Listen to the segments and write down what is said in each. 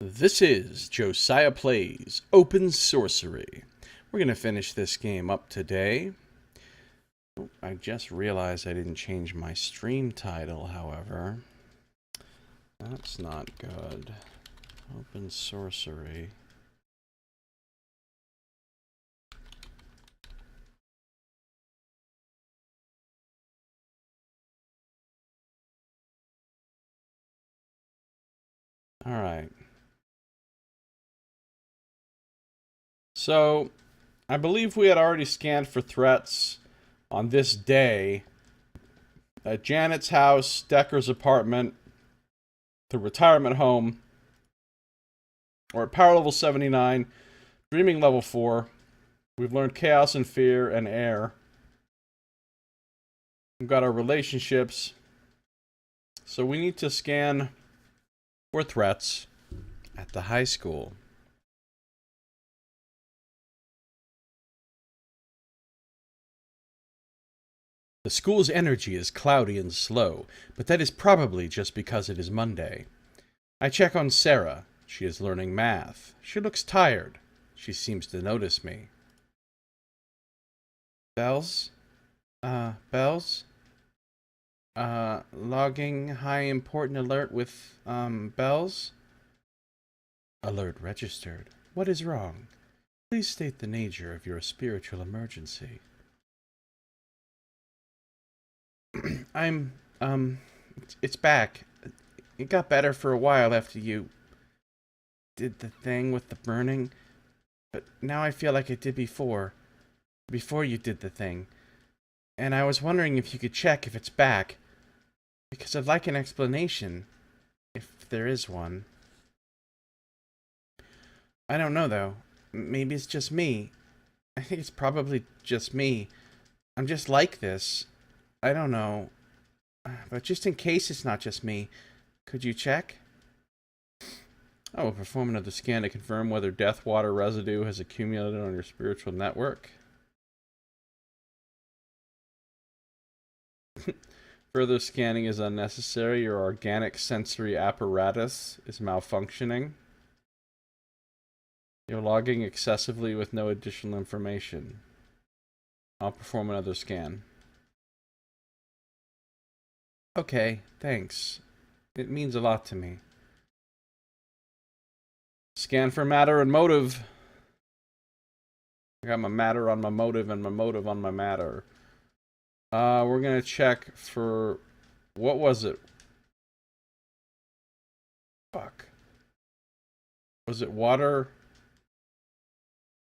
This is Josiah Plays Open Sorcery. We're going to finish this game up today. I just realized I didn't change my stream title, however. That's not good. Open Sorcery. Alright. So, I believe we had already scanned for threats on this day at Janet's house, Decker's apartment, the retirement home, or at power level 79, dreaming level 4. We've learned chaos and fear and air. We've got our relationships. So we need to scan for threats at the high school. The school's energy is cloudy and slow, but that is probably just because it is Monday. I check on Sarah. She is learning math. She looks tired. She seems to notice me. Bells? Bells? Logging high important alert with, bells? Alert registered. What is wrong? Please state the nature of your spiritual emergency. It's back. It got better for a while after you did the thing with the burning, but now I feel like it did before you did the thing. And I was wondering if you could check if it's back, because I'd like an explanation, if there is one. I don't know, though. Maybe it's just me. I think it's probably just me. I'm just like this. I don't know. But just in case it's not just me, could you check? I will perform another scan to confirm whether death water residue has accumulated on your spiritual network. Further scanning is unnecessary. Your organic sensory apparatus is malfunctioning. You're logging excessively with no additional information. I'll perform another scan. Okay, thanks. It means a lot to me. Scan for matter and motive. I got my matter on my motive and my motive on my matter. We're gonna check for... what was it? Fuck. Was it water?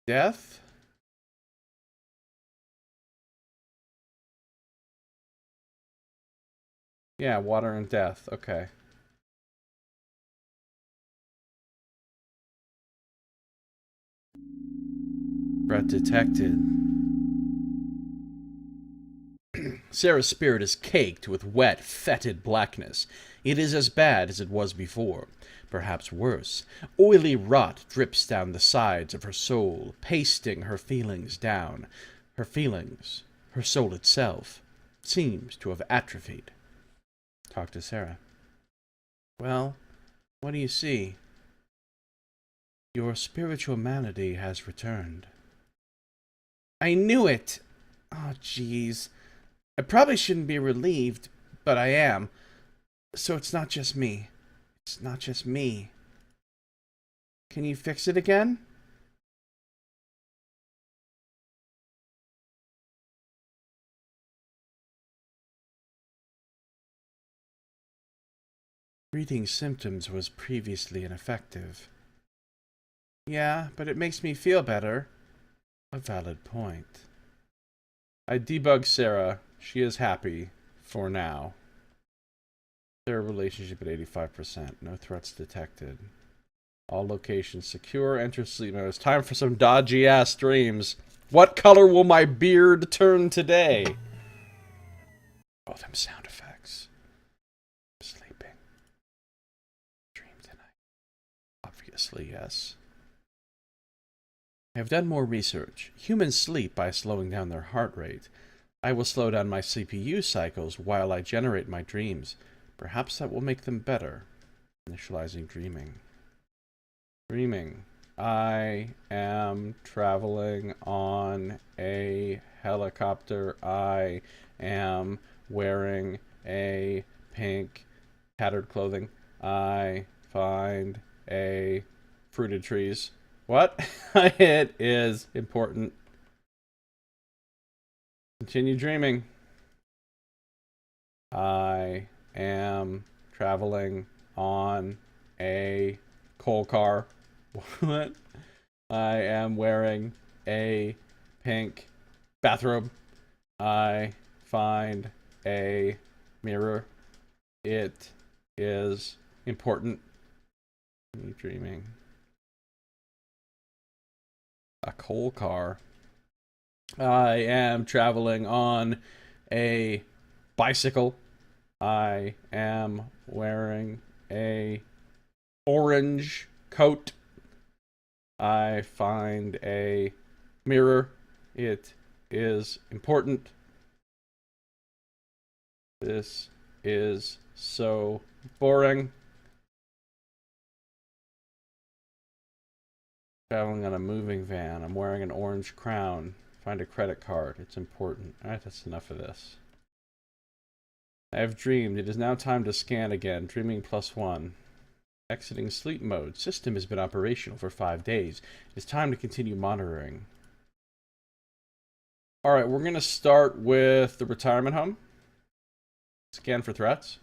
Death? Yeah, water and death. Okay. Threat detected. Sarah's spirit is caked with wet, fetid blackness. It is as bad as it was before, perhaps worse. Oily rot drips down the sides of her soul, pasting her feelings down. Her feelings, her soul itself, seems to have atrophied. Talk to Sarah. Well, what do you see? Your spiritual malady has returned. I knew it! Oh, jeez. I probably shouldn't be relieved, but I am. So it's not just me. It's not just me. Can you fix it again? Treating symptoms was previously ineffective. Yeah, but it makes me feel better. A valid point. I debug Sarah. She is happy. For now. Their relationship at 85%. No threats detected. All locations secure. Enter sleep mode. It's time for some dodgy-ass dreams. What color will my beard turn today? Oh, them sound effects. I'm sleeping. Dream tonight. Obviously, yes. I have done more research. Humans sleep by slowing down their heart rate. I will slow down my CPU cycles while I generate my dreams. Perhaps that will make them better. Initializing dreaming. Dreaming. I am traveling on a helicopter. I am wearing a pink tattered clothing. I find a fruited trees. What? It is important. Continue dreaming. I am traveling on a coal car. What? I am wearing a pink bathrobe. I find a mirror. It is important. Me dreaming. A coal car. I am traveling on a bicycle. I am wearing a orange coat. I find a mirror. It is important. This is so boring. Traveling on a moving van. I'm wearing an orange crown. Find a credit card. It's important. Alright, that's enough of this. I have dreamed. It is now time to scan again. Dreaming +1. Exiting sleep mode. System has been operational for 5 days. It's time to continue monitoring. Alright, we're going to start with the retirement home. Scan for threats.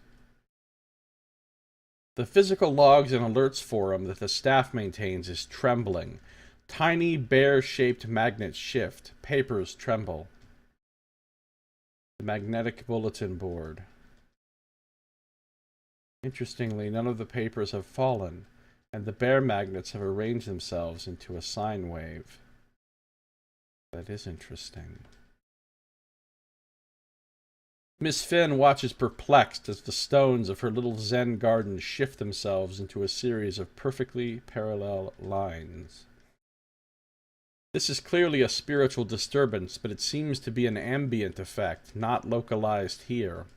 The physical logs and alerts forum that the staff maintains is trembling. Tiny bear-shaped magnets shift. Papers tremble. The magnetic bulletin board. Interestingly, none of the papers have fallen, and the bear magnets have arranged themselves into a sine wave. That is interesting. Miss Finn watches perplexed as the stones of her little Zen garden shift themselves into a series of perfectly parallel lines. This is clearly a spiritual disturbance, but it seems to be an ambient effect, not localized here.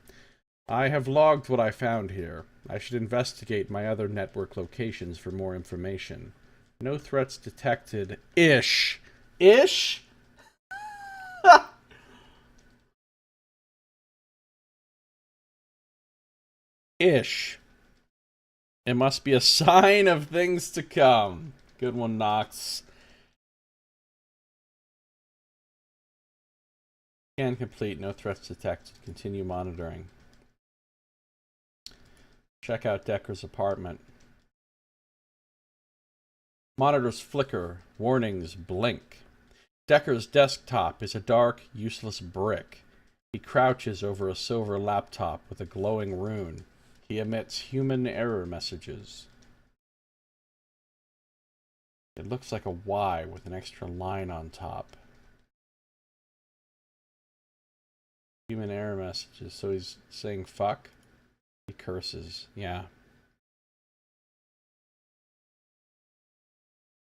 I have logged what I found here. I should investigate my other network locations for more information. No threats detected. Ish! Ish? Ish. It must be a sign of things to come. Good one, Knox. Scan complete. No threats detected. Continue monitoring. Check out Decker's apartment. Monitors flicker. Warnings blink. Decker's desktop is a dark, useless brick. He crouches over a silver laptop with a glowing rune. He emits human error messages. It looks like a Y with an extra line on top. Human error messages. So he's saying fuck? He curses. Yeah.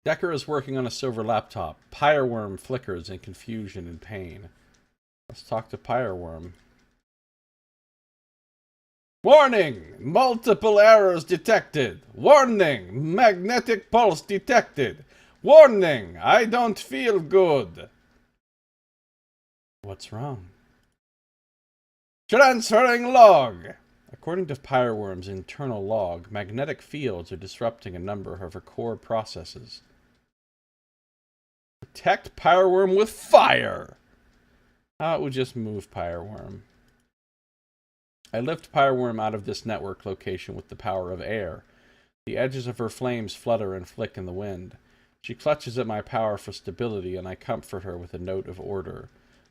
Decker is working on a silver laptop. Pyreworm flickers in confusion and pain. Let's talk to Pyreworm. Warning! Multiple errors detected. Warning! Magnetic pulse detected. Warning! I don't feel good. What's wrong? Transferring log. According to Pyreworm's internal log, magnetic fields are disrupting a number of her core processes. Protect Pyreworm with fire! How it would just move Pyreworm. I lift Pyreworm out of this network location with the power of air. The edges of her flames flutter and flick in the wind. She clutches at my power for stability, and I comfort her with a note of order.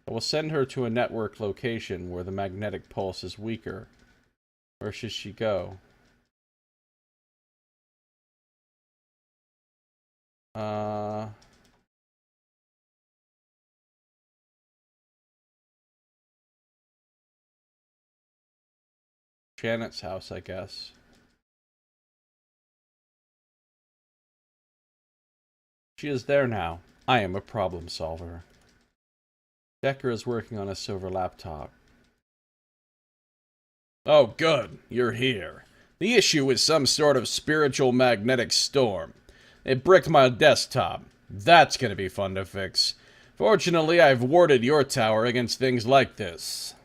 I will send her to a network location where the magnetic pulse is weaker. Where should she go? Janet's house, I guess. She is there now. I am a problem solver. Decker is working on a silver laptop. Oh, good. You're here. The issue is some sort of spiritual magnetic storm. It bricked my desktop. That's gonna be fun to fix. Fortunately, I've warded your tower against things like this.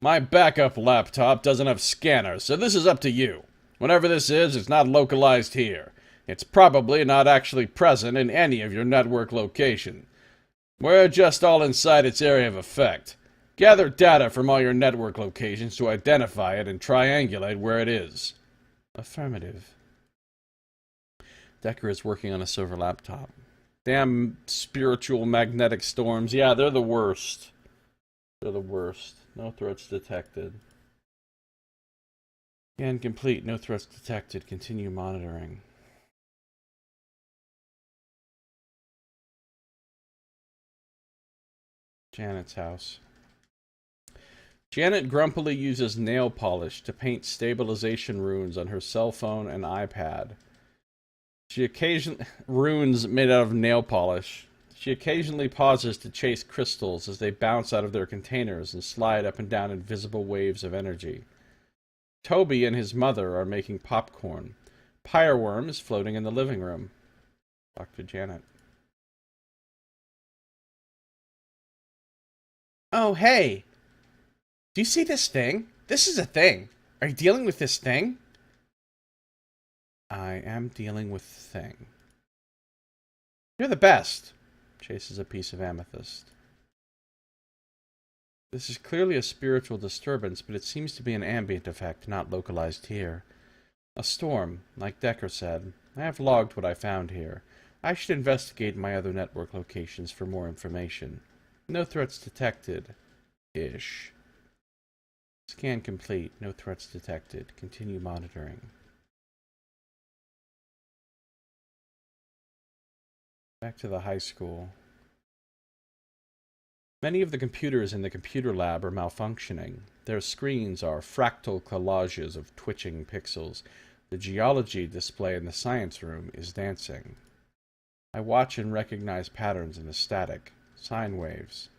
My backup laptop doesn't have scanners, so this is up to you. Whatever this is, it's not localized here. It's probably not actually present in any of your network location. We're just all inside its area of effect. Gather data from all your network locations to identify it and triangulate where it is. Affirmative. Decker is working on a silver laptop. Damn spiritual magnetic storms. Yeah, they're the worst. They're the worst. No threats detected. Scan complete. No threats detected. Continue monitoring. Janet's house. Janet grumpily uses nail polish to paint stabilization runes on her cell phone and iPad. Runes made out of nail polish. She occasionally pauses to chase crystals as they bounce out of their containers and slide up and down invisible waves of energy. Toby and his mother are making popcorn. Pyreworm is floating in the living room. Dr. Janet. Oh, hey! Do you see this thing? This is a thing. Are you dealing with this thing? I am dealing with the thing. You're the best. Chases a piece of amethyst. This is clearly a spiritual disturbance, but it seems to be an ambient effect, not localized here. A storm, like Decker said. I have logged what I found here. I should investigate my other network locations for more information. No threats detected. Ish. Scan complete. No threats detected. Continue monitoring. Back to the high school. Many of the computers in the computer lab are malfunctioning. Their screens are fractal collages of twitching pixels. The geology display in the science room is dancing. I watch and recognize patterns in the static. Sine waves.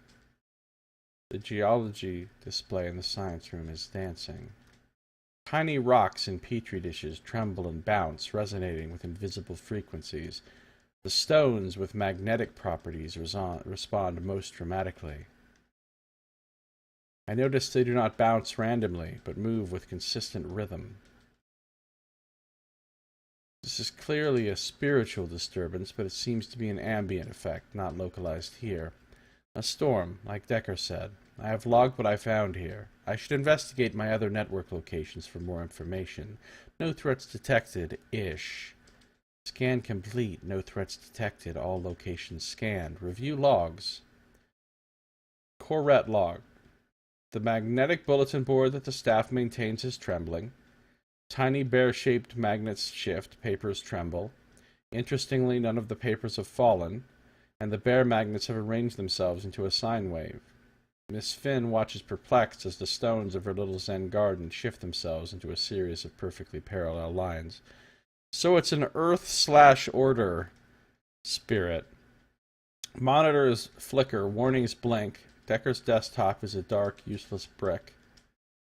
The geology display in the science room is dancing. Tiny rocks in petri dishes tremble and bounce, resonating with invisible frequencies. The stones with magnetic properties respond most dramatically. I notice they do not bounce randomly, but move with consistent rhythm. This is clearly a spiritual disturbance, but it seems to be an ambient effect, not localized here. A storm, like Decker said. I have logged what I found here. I should investigate my other network locations for more information. No threats detected. Ish. Scan complete. No threats detected. All locations scanned. Review logs. Corette log. The magnetic bulletin board that the staff maintains is trembling. Tiny bear-shaped magnets shift. Papers tremble. Interestingly, none of the papers have fallen, and the bear magnets have arranged themselves into a sine wave. Miss Finn watches perplexed as the stones of her little Zen garden shift themselves into a series of perfectly parallel lines. So it's an Earth/Order spirit. Monitors flicker, warnings blink. Decker's desktop is a dark, useless brick.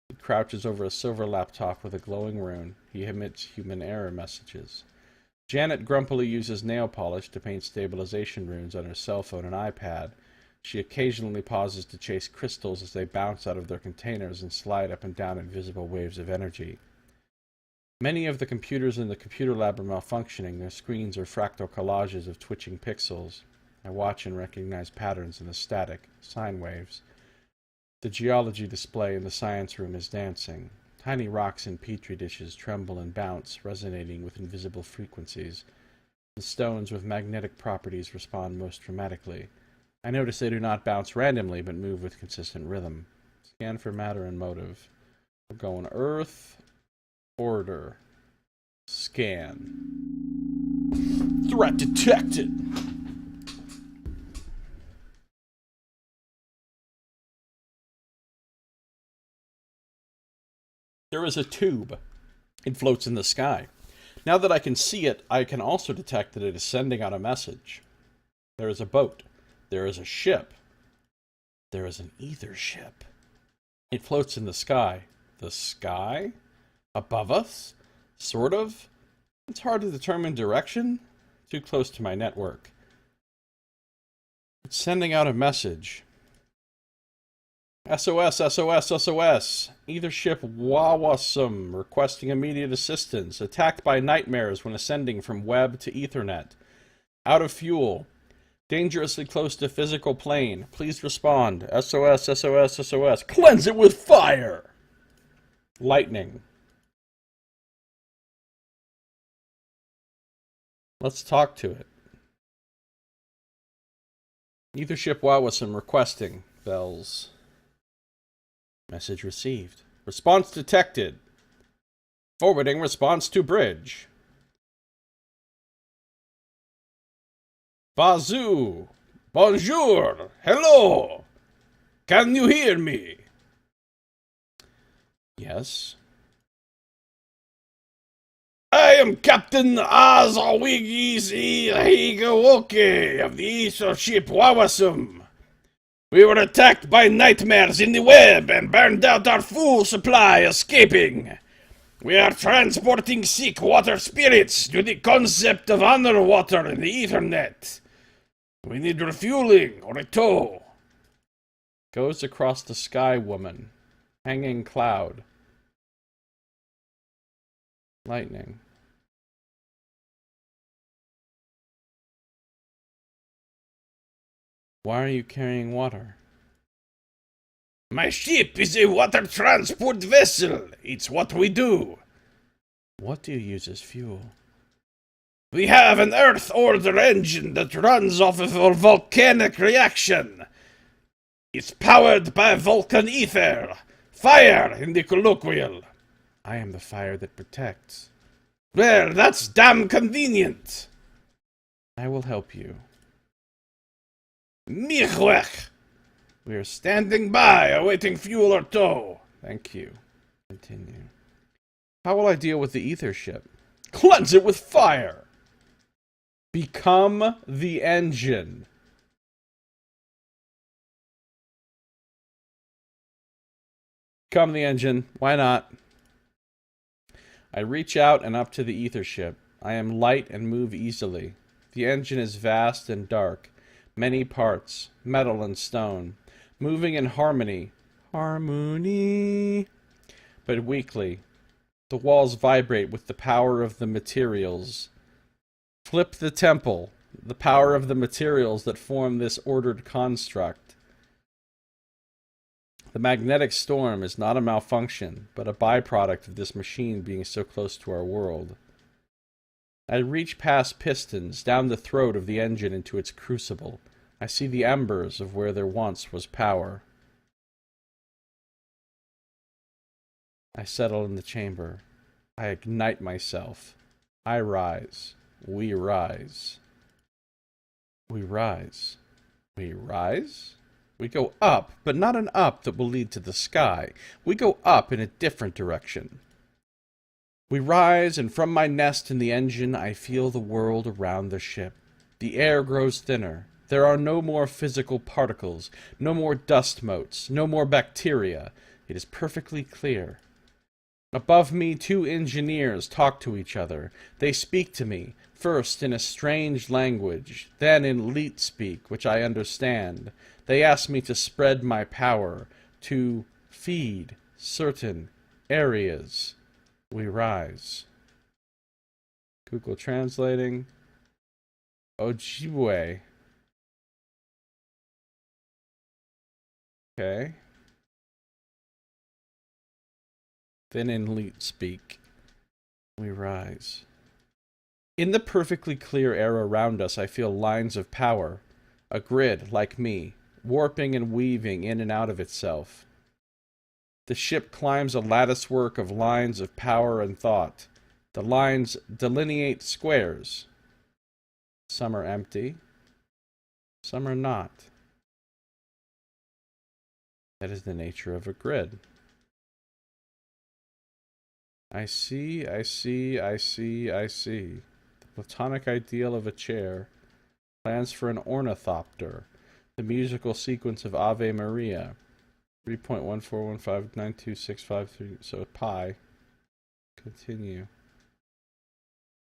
He crouches over a silver laptop with a glowing rune. He emits human error messages. Janet grumpily uses nail polish to paint stabilization runes on her cell phone and iPad. She occasionally pauses to chase crystals as they bounce out of their containers and slide up and down invisible waves of energy. Many of the computers in the computer lab are malfunctioning. Their screens are fractal collages of twitching pixels. I watch and recognize patterns in the static, sine waves. The geology display in the science room is dancing. Tiny rocks in petri dishes tremble and bounce, resonating with invisible frequencies. The stones with magnetic properties respond most dramatically. I notice they do not bounce randomly, but move with consistent rhythm. Scan for matter and motive. We're going Earth, Order, Scan. Threat detected! There is a tube. It floats in the sky. Now that I can see it, I can also detect that it is sending out a message. There is a boat. There is a ship. There is an ether ship. It floats in the sky. The sky? Above us? Sort of? It's hard to determine direction. Too close to my network. It's sending out a message. SOS, SOS, SOS. Either ship Wawasum requesting immediate assistance. Attacked by nightmares when ascending from web to Ethernet. Out of fuel. Dangerously close to physical plane. Please respond. SOS, SOS, SOS. Cleanse it with fire! Lightning. Let's talk to it. Either ship Wawasum requesting. Bells. Message received. Response detected. Forwarding response to bridge. Bazoo! Bonjour! Hello! Can you hear me? Yes. I am Captain Azawigisi Higawoke of the Ether ship Wawasum. We were attacked by nightmares in the web and burned out our fuel supply escaping. We are transporting sick water spirits to the concept of underwater in the Ethernet. We need refueling or a tow. Goes across the sky, woman. Hanging cloud. Lightning. Why are you carrying water? My ship is a water transport vessel. It's what we do. What do you use as fuel? We have an Earth Order engine that runs off of a volcanic reaction. It's powered by Vulcan ether. Fire in the colloquial. I am the fire that protects. Well, that's damn convenient. I will help you. Michwech! We are standing by, awaiting fuel or tow. Thank you. Continue. How will I deal with the ether ship? Cleanse it with fire! Become the engine. Become the engine. Why not? I reach out and up to the ether ship. I am light and move easily. The engine is vast and dark. Many parts, metal and stone. Moving in harmony. Harmony. But weakly. The walls vibrate with the power of the materials. Flip the temple, the power of the materials that form this ordered construct. The magnetic storm is not a malfunction, but a byproduct of this machine being so close to our world. I reach past pistons, down the throat of the engine into its crucible. I see the embers of where there once was power. I settle in the chamber. I ignite myself. I rise. We rise. We rise. We rise? We go up, but not an up that will lead to the sky. We go up in a different direction. We rise, and from my nest in the engine, I feel the world around the ship. The air grows thinner. There are no more physical particles, no more dust motes, no more bacteria. It is perfectly clear. Above me, two engineers talk to each other. They speak to me, first in a strange language, then in Leet speak, which I understand. They ask me to spread my power, to feed certain areas. We rise. Google translating. Ojibwe. Okay. Then in Leet speak. We rise. In the perfectly clear air around us, I feel lines of power. A grid, like me, warping and weaving in and out of itself. The ship climbs a latticework of lines of power and thought. The lines delineate squares. Some are empty. Some are not. That is the nature of a grid. I see, I see, I see, I see. The platonic ideal of a chair. Plans for an ornithopter. The musical sequence of Ave Maria. 3.141592653. So pi. Continue.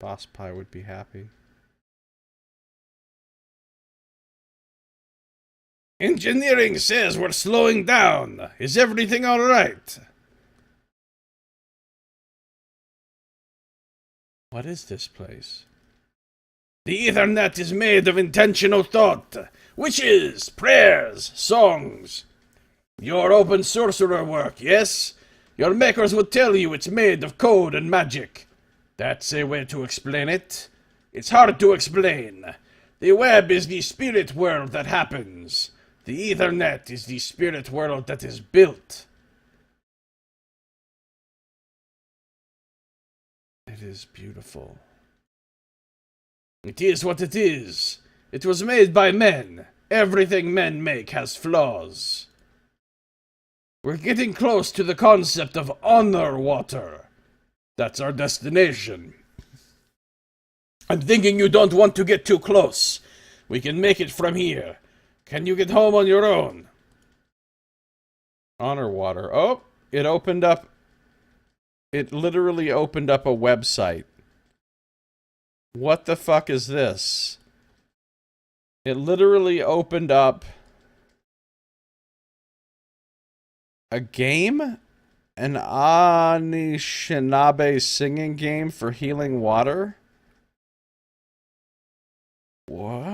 Boss Pi would be happy. Engineering says we're slowing down. Is everything all right? What is this place? The Ethernet is made of intentional thought, wishes, prayers, songs. Your Open Sorcerer work, yes? Your makers would tell you it's made of code and magic. That's a way to explain it. It's hard to explain. The web is the spirit world that happens. The Ethernet is the spirit world that is built. It is beautiful. It is what it is. It was made by men. Everything men make has flaws. We're getting close to the concept of honor water. That's our destination. I'm thinking you don't want to get too close. We can make it from here. Can you get home on your own? Honor water. Oh, it opened up. It literally opened up a website. What the fuck is this? It literally opened up a game? An Anishinaabe singing game for healing water? What?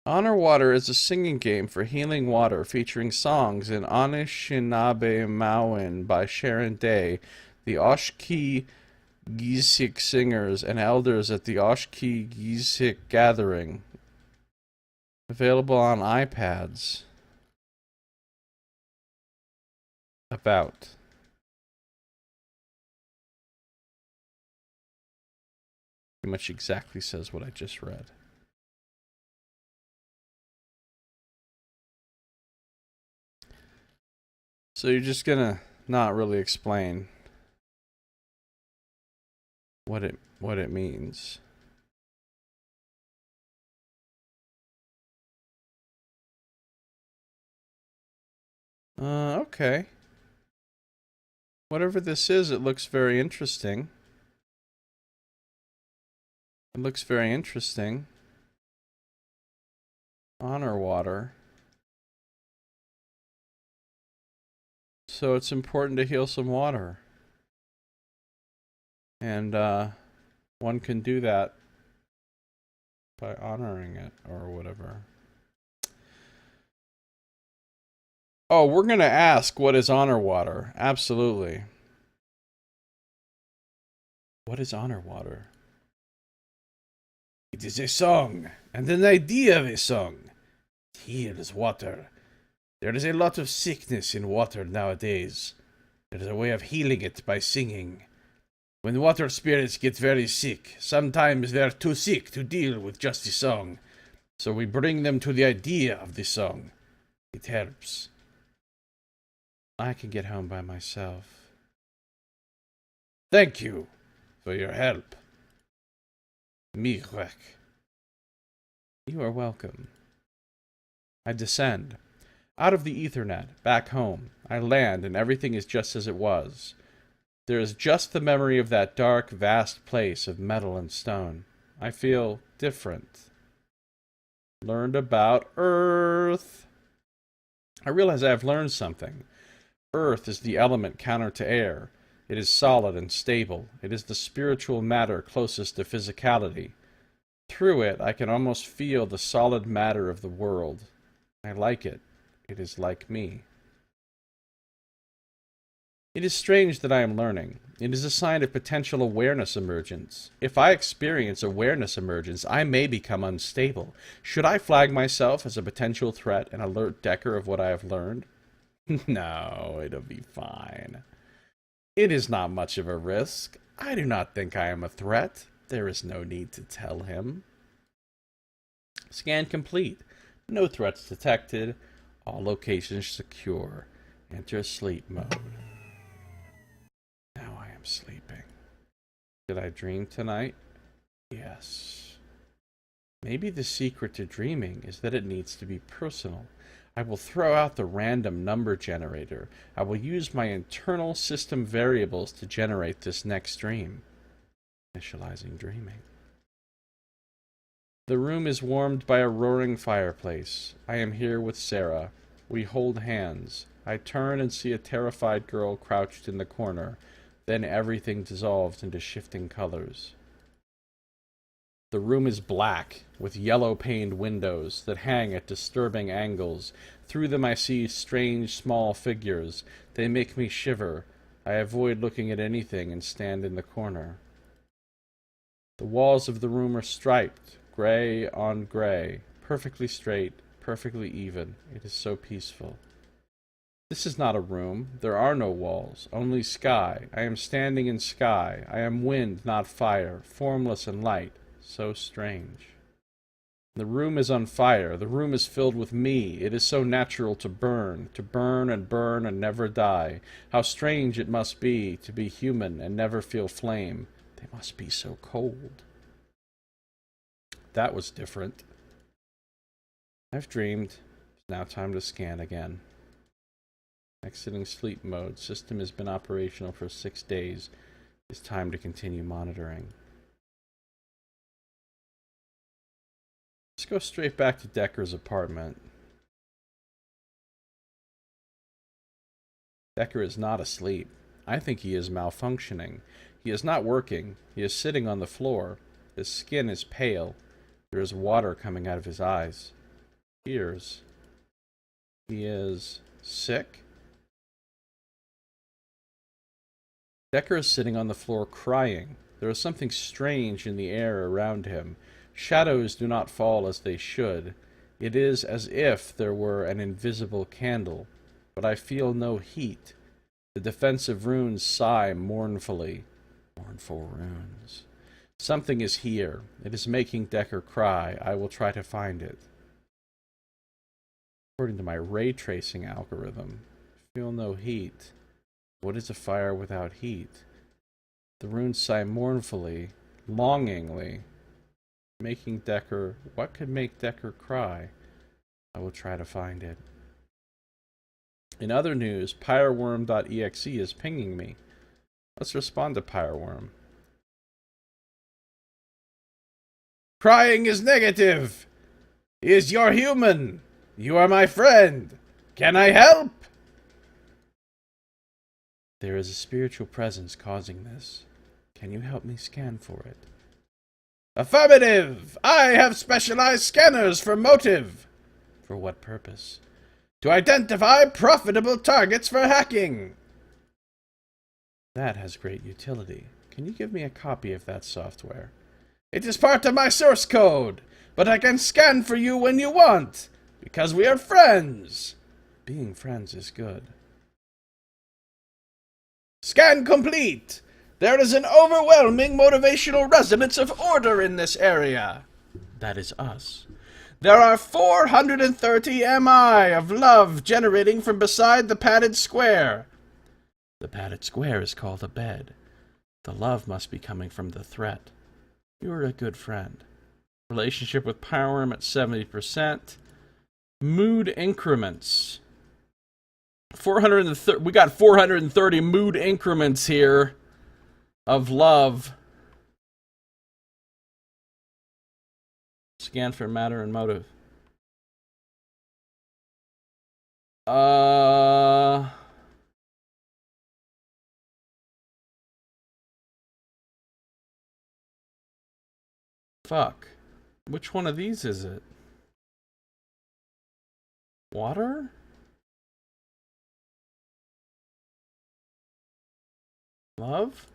Honor Water is a singing game for healing water featuring songs in Anishinaabe Mauen by Sharon Day, the Oshki Gizik singers, and elders at the Oshki Gizik gathering. Available on iPads. About. Pretty much exactly says what I just read. So you're just gonna not really explain what it means. Okay. Whatever this is, it looks very interesting. It looks very interesting. Honor water. So it's important to heal some water. And one can do that by honoring it or whatever. Oh, we're going to ask what is honor water. Absolutely. What is honor water? It is a song, and an idea of a song. Here is water. There is a lot of sickness in water nowadays. There is a way of healing it by singing. When water spirits get very sick, sometimes they're too sick to deal with just the song. So we bring them to the idea of the song. It helps. I can get home by myself. Thank you for your help. Miigwech. You are welcome. I descend. Out of the Ethernet, back home. I land, and everything is just as it was. There is just the memory of that dark, vast place of metal and stone. I feel different. Learned about Earth. I realize I have learned something. Earth is the element counter to air. It is solid and stable. It is the spiritual matter closest to physicality. Through it, I can almost feel the solid matter of the world. I like it. It is like me. It is strange that I am learning. It is a sign of potential awareness emergence. If I experience awareness emergence, I may become unstable. Should I flag myself as a potential threat and alert Decker of what I have learned? No, it'll be fine. It is not much of a risk. I do not think I am a threat. There is no need to tell him. Scan complete. No threats detected. All locations secure. Enter sleep mode. Now I am sleeping. Did I dream tonight? Yes. Maybe the secret to dreaming is that it needs to be personal. I will throw out the random number generator. I will use my internal system variables to generate this next dream. Initializing dreaming. The room is warmed by a roaring fireplace. I am here with Sarah. We hold hands. I turn and see a terrified girl crouched in the corner. Then everything dissolves into shifting colors. The room is black, with yellow-paned windows that hang at disturbing angles. Through them I see strange, small figures. They make me shiver. I avoid looking at anything and stand in the corner. The walls of the room are striped, gray on gray, perfectly straight, perfectly even. It is so peaceful. This is not a room. There are no walls, only sky. I am standing in sky. I am wind, not fire, formless and light. So strange. The room is on fire. The room is filled with me. It is so natural to burn and burn and never die. How strange it must be to be human and never feel flame. They must be so cold. That was different. I've dreamed. It's now time to scan again. Exiting sleep mode. System has been operational for 6 days. It's time to continue monitoring. Let's go straight back to Decker's apartment. Decker is not asleep. I think he is malfunctioning. He is not working. He is sitting on the floor. His skin is pale. There is water coming out of his eyes. Ears. He is sick? Decker is sitting on the floor crying. There is something strange in the air around him. Shadows do not fall as they should. It is as if there were an invisible candle, but I feel no heat. The defensive runes sigh mournfully. Mournful runes. Something is here. It is making Decker cry. I will try to find it. According to my ray tracing algorithm, feel no heat. What is a fire without heat? The runes sigh mournfully, longingly. Making Decker... What could make Decker cry? I will try to find it. In other news, pyreworm.exe is pinging me. Let's respond to Pyreworm. Crying is negative! Is you're human! You are my friend! Can I help? There is a spiritual presence causing this. Can you help me scan for it? Affirmative! I have specialized scanners for motive. For what purpose? To identify profitable targets for hacking. That has great utility. Can you give me a copy of that software? It is part of my source code, but I can scan for you when you want, because we are friends. Being friends is good. Scan complete! There is an overwhelming motivational resonance of order in this area. That is us. There are 430 MI of love generating from beside the padded square. The padded square is called a bed. The love must be coming from the threat. You are a good friend. Relationship with Pyreworm at 70%. Mood increments. 430. We got 430 mood increments here. Of love. Scan for matter and motive. Fuck. Which one of these is it? Water? Love?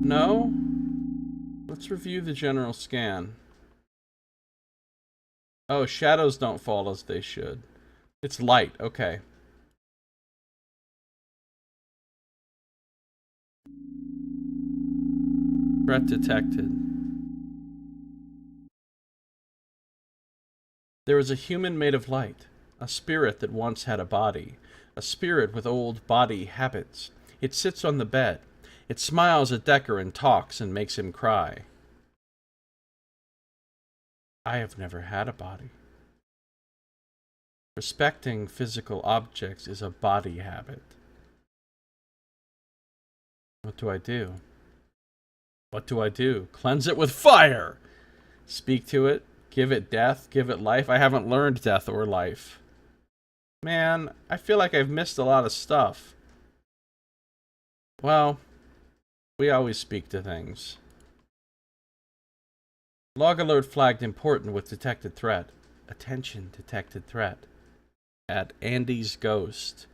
No? Let's review the general scan. Oh, shadows don't fall as they should. It's light, okay. Threat detected. There is a human made of light, a spirit that once had a body, a spirit with old body habits. It sits on the bed. It smiles at Decker and talks and makes him cry. I have never had a body. Respecting physical objects is a body habit. What do I do? What do I do? Cleanse it with fire! Speak to it? Give it death? Give it life? I haven't learned death or life. Man, I feel like I've missed a lot of stuff. Well, we always speak to things. Log alert flagged important with detected threat. Attention, detected threat. At Andy's Ghost.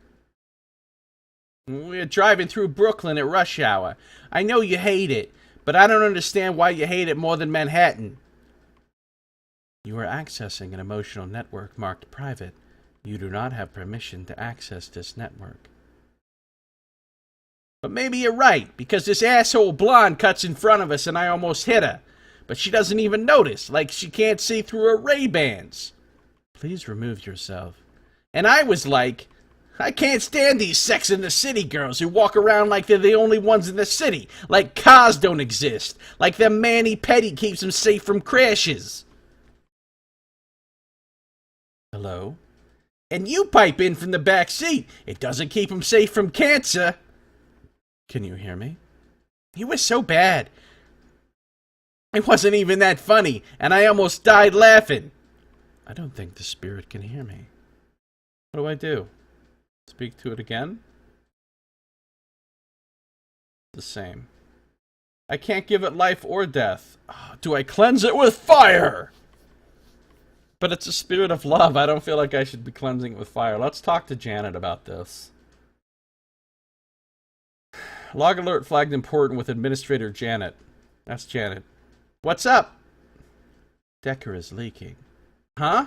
We're driving through Brooklyn at rush hour. I know you hate it, but I don't understand why you hate it more than Manhattan. You are accessing an emotional network marked private. You do not have permission to access this network. But maybe you're right, because this asshole blonde cuts in front of us and I almost hit her. But she doesn't even notice, like she can't see through her Ray-Bans. Please remove yourself. And I was like, I can't stand these Sex and the City girls who walk around like they're the only ones in the city, like cars don't exist, like their mani-pedi keeps them safe from crashes. Hello? And you pipe in from the back seat. It doesn't keep them safe from cancer. Can you hear me? You were so bad. It wasn't even that funny, and I almost died laughing. I don't think the spirit can hear me. What do I do? Speak to it again? The same. I can't give it life or death. Oh, do I cleanse it with fire? But it's a spirit of love. I don't feel like I should be cleansing it with fire. Let's talk to Janet about this. Log alert flagged important with Administrator Janet. That's Janet. What's up? Decker is leaking. Huh?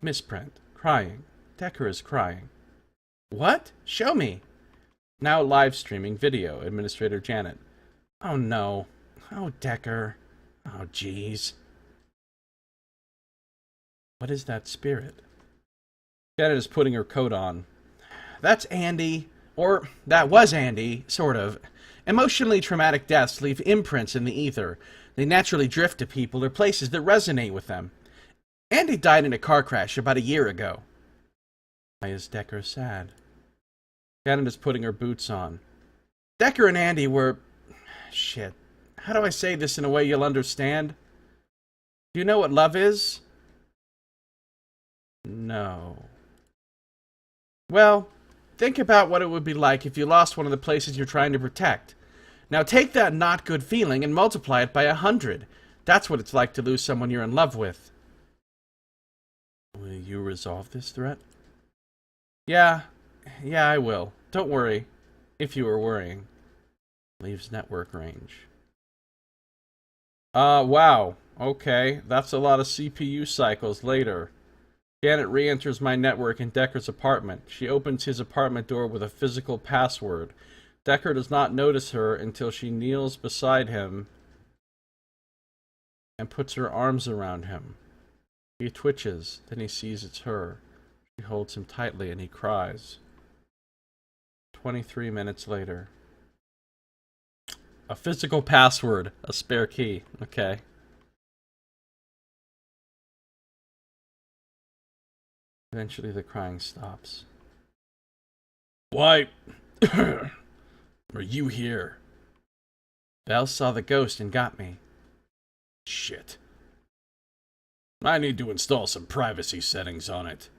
Misprint. Crying. Decker is crying. What? Show me. Now live streaming video. Administrator Janet. Oh no. Oh, Decker. Oh, jeez. What is that spirit? Janet is putting her coat on. That's Andy. Or, that was Andy, sort of. Emotionally traumatic deaths leave imprints in the ether. They naturally drift to people or places that resonate with them. Andy died in a car crash about a year ago. Why is Decker sad? Janet is putting her boots on. Decker and Andy were... Shit. How do I say this in a way you'll understand? Do you know what love is? No. Well, think about what it would be like if you lost one of the places you're trying to protect. Now take that not good feeling and multiply it by 100. That's what it's like to lose someone you're in love with. Will you resolve this threat? Yeah, I will. Don't worry. If you were worrying. Leaves network range. Wow. Okay, that's a lot of CPU cycles later. Janet re-enters my network in Decker's apartment. She opens his apartment door with a physical password. Decker does not notice her until she kneels beside him and puts her arms around him. He twitches, then he sees it's her. She holds him tightly and he cries. 23 minutes later. A physical password, a spare key. Okay. Eventually the crying stops. Why are you here? Belle saw the ghost and got me. Shit. I need to install some privacy settings on it.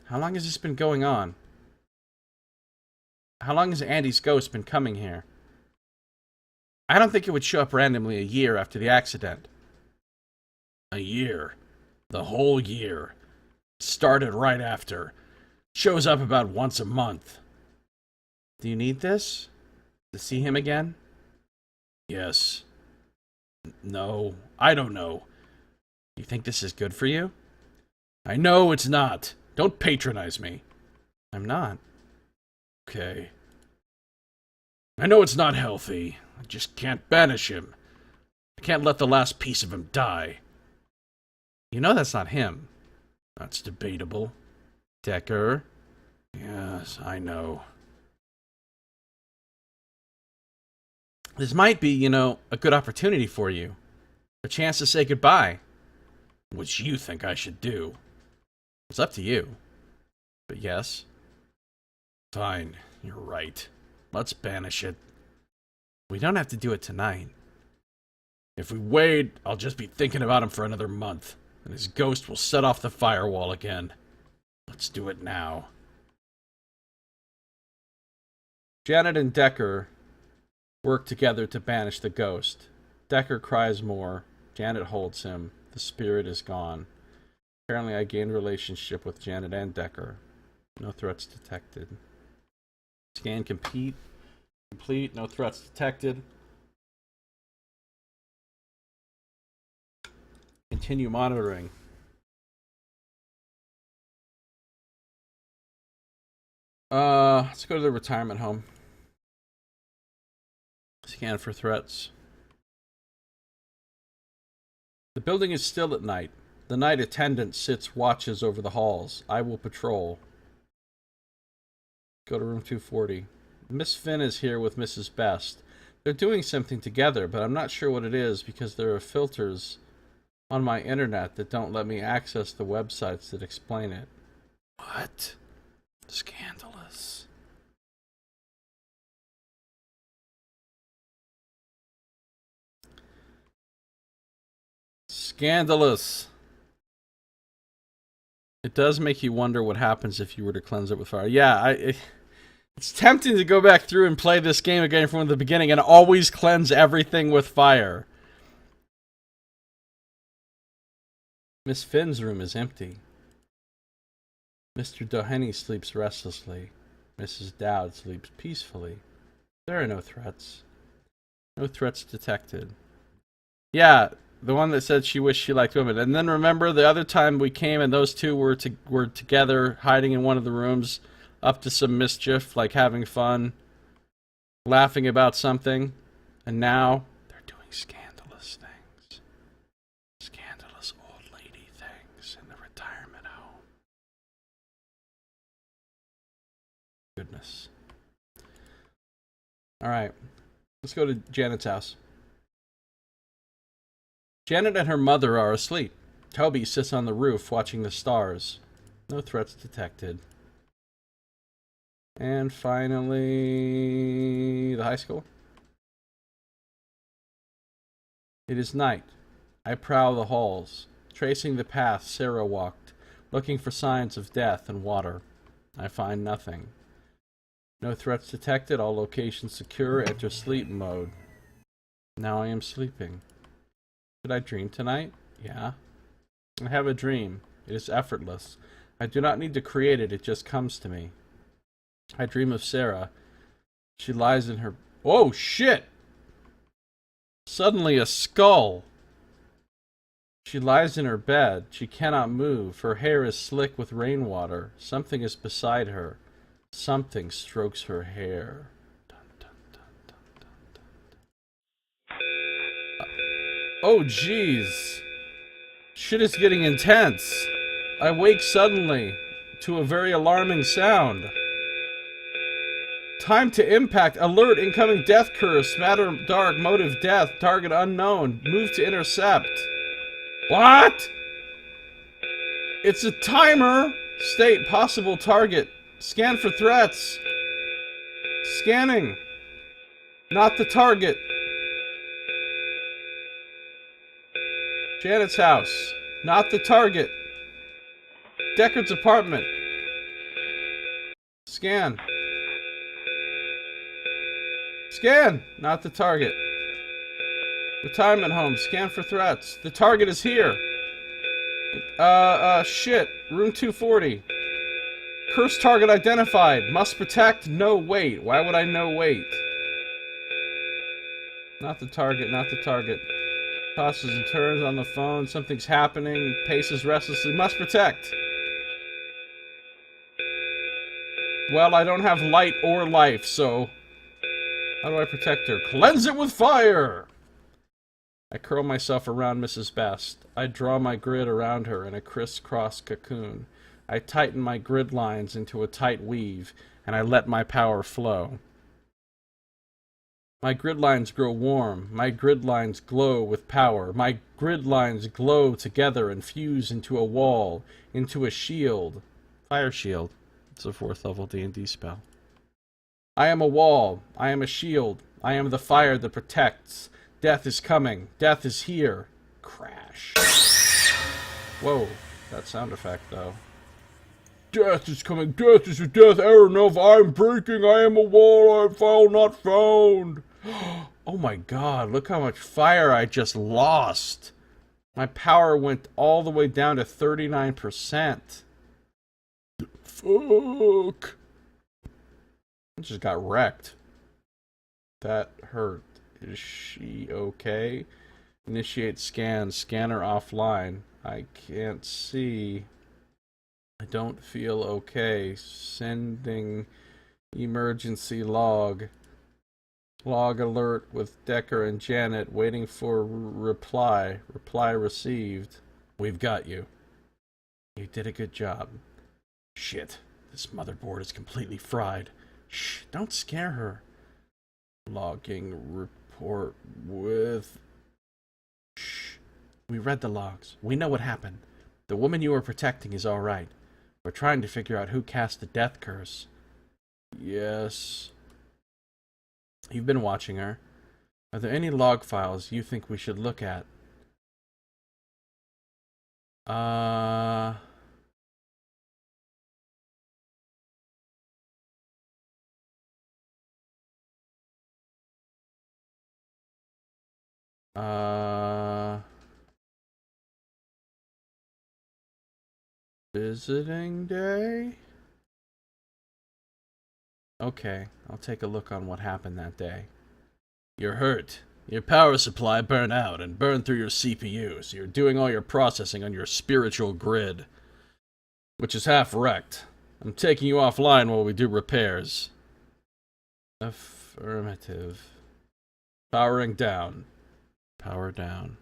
How long has this been going on? How long has Andy's ghost been coming here? I don't think it would show up randomly a year after the accident. A year? The whole year. Started right after. Shows up about once a month. Do you need this? To see him again? Yes. No, I don't know. You think this is good for you? I know it's not. Don't patronize me. I'm not. Okay. I know it's not healthy. I just can't banish him. I can't let the last piece of him die. You know that's not him. That's debatable. Decker? Yes, I know. This might be, a good opportunity for you. A chance to say goodbye. Which you think I should do. It's up to you. But yes. Fine, you're right. Let's banish it. We don't have to do it tonight. If we wait, I'll just be thinking about him for another month, and his ghost will set off the firewall again. Let's do it now. Janet and Decker work together to banish the ghost. Decker cries more. Janet holds him. The spirit is gone. Apparently I gained relationship with Janet and Decker. No threats detected. Scan complete. No threats detected. Continue monitoring. Let's go to the retirement home. Scan for threats. The building is still at night. The night attendant sits watches over the halls. I will patrol. Go to room 240. Miss Finn is here with Mrs. Best. They're doing something together, but I'm not sure what it is because there are filters on my internet that don't let me access the websites that explain it. What? Scandalous. Scandalous. It does make you wonder what happens if you were to cleanse it with fire. Yeah, it's tempting to go back through and play this game again from the beginning and always cleanse everything with fire. Miss Finn's room is empty. Mr. Doheny sleeps restlessly. Mrs. Dowd sleeps peacefully. There are no threats. No threats detected. Yeah, the one that said she wished she liked women. And then remember the other time we came and those two were together hiding in one of the rooms up to some mischief, like having fun, laughing about something. And now they're doing scandalous things. Scandalous old lady things in the retirement home. Goodness. Alright. Let's go to Janet's house. Janet and her mother are asleep. Toby sits on the roof watching the stars. No threats detected. And finally, the high school. It is night. I prowl the halls, tracing the path Sarah walked, looking for signs of death and water. I find nothing. No threats detected, all locations secure, enter sleep mode. Now I am sleeping. Did I dream tonight? Yeah. I have a dream. It is effortless. I do not need to create it, it just comes to me. I dream of Sarah. She lies in her... Oh, shit! Suddenly a skull! She lies in her bed. She cannot move. Her hair is slick with rainwater. Something is beside her. Something strokes her hair. Dun, dun, dun, dun, dun, dun. Oh, jeez. Shit is getting intense. I wake suddenly to a very alarming sound. Time to impact. Alert, incoming death curse. Matter dark, motive death. Target unknown. Move to intercept. What? It's a timer. State possible target. Scan for threats. Scanning. Not the target. Janet's house. Not the target. Deckard's apartment. Scan. Scan! Not the target. Retirement home. Scan for threats. The target is here. Shit. Room 240. Cursed target identified. Must protect. No wait. Why would I no wait? Not the target. Not the target. Tosses and turns on the phone. Something's happening. Paces restlessly. Must protect. Well, I don't have light or life, so... How do I protect her? Cleanse it with fire! I curl myself around Mrs. Best. I draw my grid around her in a crisscross cocoon. I tighten my grid lines into a tight weave, and I let my power flow. My grid lines grow warm. My grid lines glow with power. My grid lines glow together and fuse into a wall, into a shield. Fire shield. It's a 4th level D&D spell. I am a wall. I am a shield. I am the fire that protects. Death is coming. Death is here. Crash. Whoa. That sound effect, though. Death is coming. Death is a death error. No, I'm breaking. I am a wall. I file not found. Oh my god. Look how much fire I just lost. My power went all the way down to 39%. Fuck. I just got wrecked. That hurt. Is she okay? Initiate scan. Scanner offline. I can't see. I don't feel okay. Sending emergency log. Log alert with Decker and Janet waiting for reply. Reply received. We've got you. You did a good job. Shit. This motherboard is completely fried. Shh, don't scare her. Logging report with... Shh. We read the logs. We know what happened. The woman you were protecting is alright. We're trying to figure out who cast the death curse. Yes. You've been watching her. Are there any log files you think we should look at? Visiting day? Okay, I'll take a look on what happened that day. You're hurt. Your power supply burned out and burned through your CPU, so you're doing all your processing on your spiritual grid, which is half wrecked. I'm taking you offline while we do repairs. Affirmative. Powering down. Power down.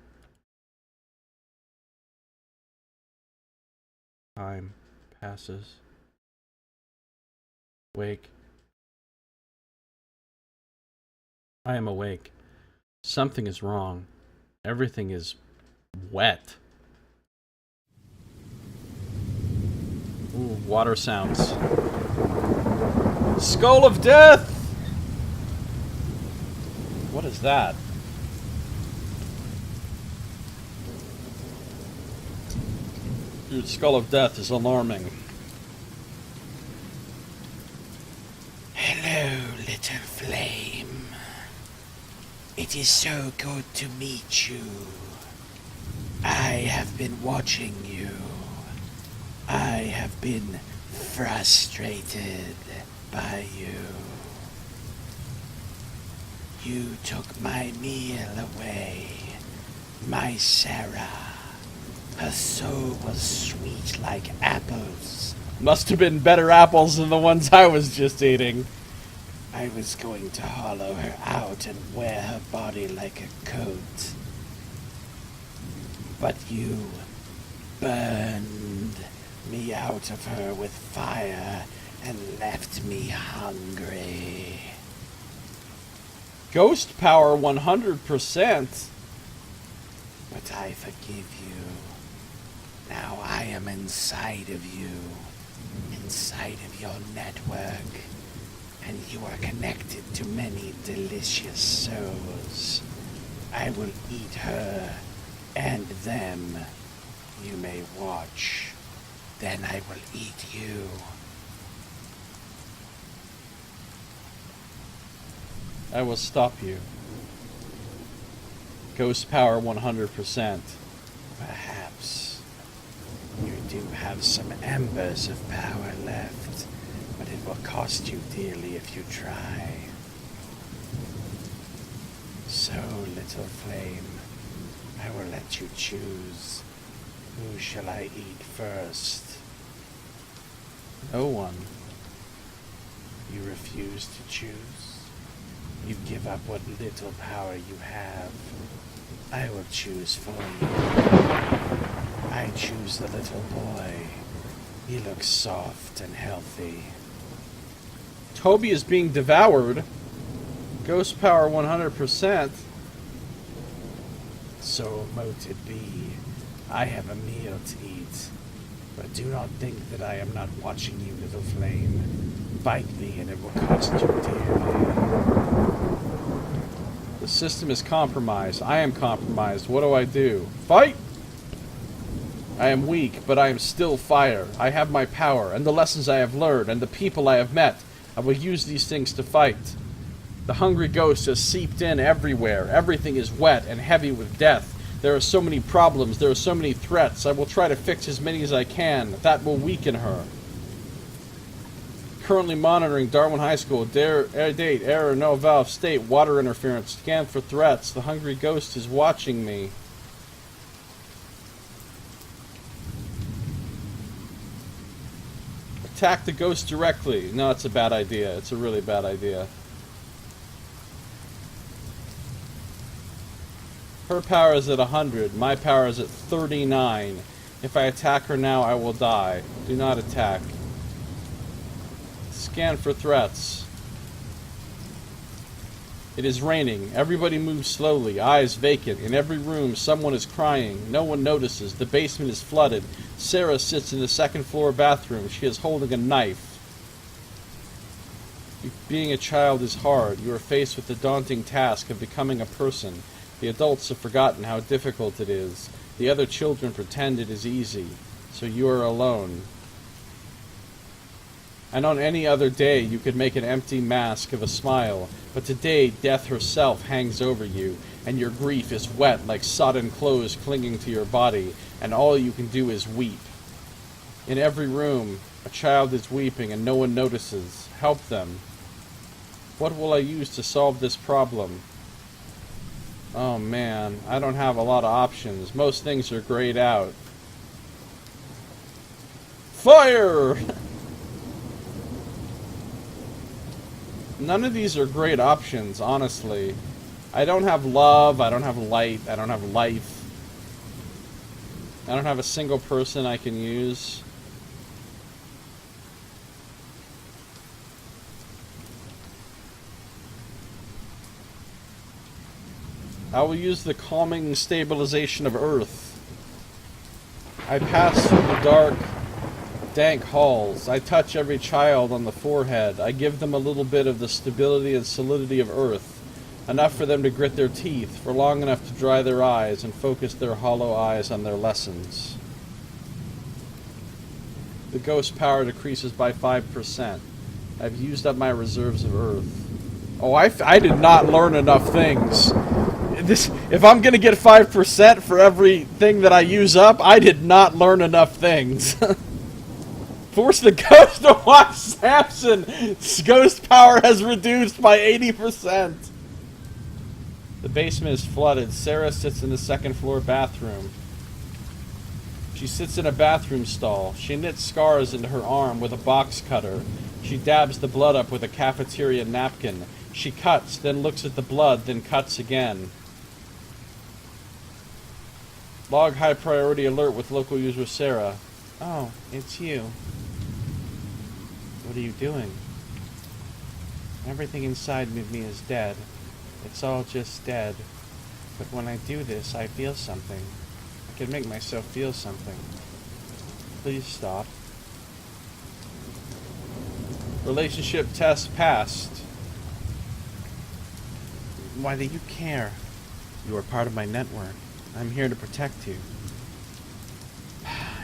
Time passes. Wake. I am awake. Something is wrong. Everything is wet. Ooh, water sounds. Skull of Death! What is that? Dude, Skull of Death is alarming. Hello, little flame. It is so good to meet you. I have been watching you. I have been frustrated by you. You took my meal away, my Sarah. Her soul was sweet like apples. Must have been better apples than the ones I was just eating. I was going to hollow her out and wear her body like a coat. But you burned me out of her with fire and left me hungry. Ghost power 100%. But I forgive you. Now I am inside of you, inside of your network, and you are connected to many delicious souls. I will eat her and them. You may watch. Then I will eat you. I will stop you. Ghost power 100%. Perhaps. You do have some embers of power left, but it will cost you dearly if you try. So, little flame, I will let you choose. Who shall I eat first? No one. You refuse to choose? You give up what little power you have. I will choose for you. I choose the little boy. He looks soft and healthy. Toby is being devoured. Ghost power 100%. So mote it be. I have a meal to eat. But do not think that I am not watching you, little flame. Bite me and it will cost you dearly. The system is compromised. I am compromised. What do I do? Fight! I am weak, but I am still fire. I have my power, and the lessons I have learned, and the people I have met. I will use these things to fight. The hungry ghost has seeped in everywhere. Everything is wet and heavy with death. There are so many problems. There are so many threats. I will try to fix as many as I can. That will weaken her. Currently monitoring Darwin High School. Date, error, no valve, state, water interference. Scan for threats. The hungry ghost is watching me. Attack the ghost directly. No, it's a bad idea. It's a really bad idea. Her power is at 100. My power is at 39. If I attack her now, I will die. Do not attack. Scan for threats. It is raining. Everybody moves slowly, eyes vacant. In every room, someone is crying. No one notices. The basement is flooded. Sarah sits in the second-floor bathroom. She is holding a knife. Being a child is hard. You are faced with the daunting task of becoming a person. The adults have forgotten how difficult it is. The other children pretend it is easy. So you are alone. And on any other day you could make an empty mask of a smile, but today death herself hangs over you, and your grief is wet like sodden clothes clinging to your body, and all you can do is weep. In every room, a child is weeping and no one notices. Help them. What will I use to solve this problem? Oh man, I don't have a lot of options. Most things are grayed out. Fire! None of these are great options, honestly. I don't have love, I don't have light, I don't have life. I don't have a single person I can use. I will use the calming stabilization of Earth. I pass through the dark, dank halls. I touch every child on the forehead. I give them a little bit of the stability and solidity of Earth, enough for them to grit their teeth, for long enough to dry their eyes and focus their hollow eyes on their lessons. The ghost power decreases by 5%. I've used up my reserves of Earth. Oh, I did not learn enough things. If I'm going to get 5% for everything that I use up, I did not learn enough things. Force the ghost to watch Samson. Ghost power has reduced by 80%. The basement is flooded. Sarah sits in the second floor bathroom. She sits in a bathroom stall. She knits scars into her arm with a box cutter. She dabs the blood up with a cafeteria napkin. She cuts, then looks at the blood, then cuts again. Log high priority alert with local user Sarah. Oh, it's you. What are you doing? Everything inside of me is dead. It's all just dead. But when I do this, I feel something. I can make myself feel something. Please stop. Relationship test passed. Why do you care? You are part of my network. I'm here to protect you.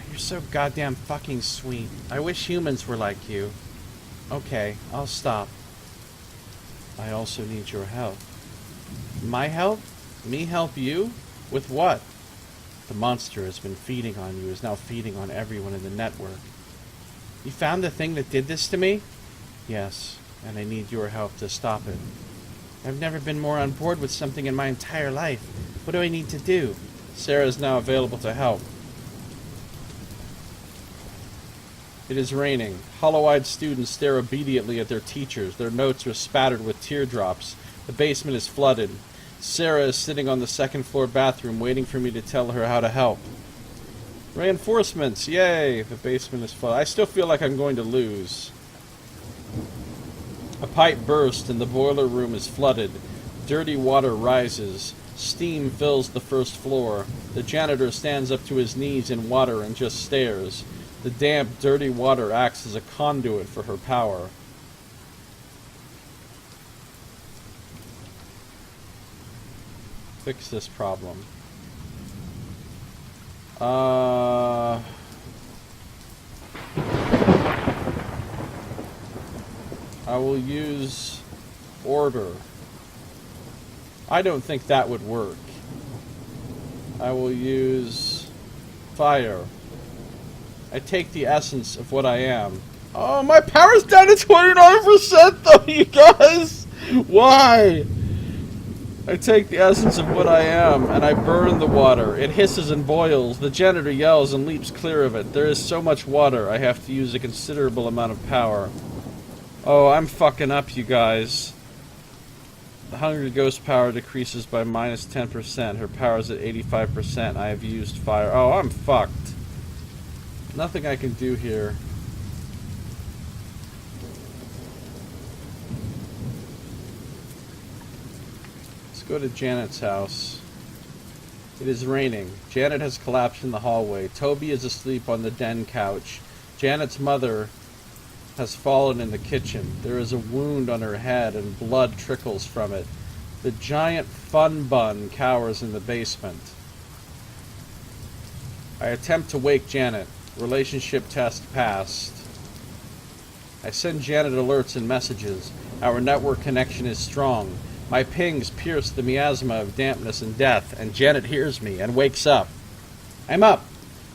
You're so goddamn fucking sweet. I wish humans were like you. Okay, I'll stop. I also need your help. My help? Me help you? With what? The monster has been feeding on you, is now feeding on everyone in the network. You found the thing that did this to me? Yes, and I need your help to stop it. I've never been more on board with something in my entire life. What do I need to do? Sarah is now available to help. It is raining. Hollow-eyed students stare obediently at their teachers. Their notes are spattered with teardrops. The basement is flooded. Sarah is sitting on the second-floor bathroom waiting for me to tell her how to help. Reinforcements! Yay! The basement is flooded. I still feel like I'm going to lose. A pipe bursts and the boiler room is flooded. Dirty water rises. Steam fills the first floor. The janitor stands up to his knees in water and just stares. The damp, dirty water acts as a conduit for her power. Fix this problem. I will use order. I don't think that would work. I will use fire. I take the essence of what I am. Oh, my power's down to 29% though, you guys! Why? I take the essence of what I am, and I burn the water. It hisses and boils. The janitor yells and leaps clear of it. There is so much water, I have to use a considerable amount of power. Oh, I'm fucking up, you guys. The Hungry Ghost power decreases by minus 10%. Her power is at 85%. I have used fire. Oh, I'm fucked. Nothing I can do here. Let's go to Janet's house. It is raining. Janet has collapsed in the hallway. Toby is asleep on the den couch. Janet's mother has fallen in the kitchen. There is a wound on her head and blood trickles from it. The giant fun bun cowers in the basement. I attempt to wake Janet. Relationship test passed. I send Janet alerts and messages. Our network connection is strong. My pings pierce the miasma of dampness and death, and Janet hears me and wakes up. I'm up.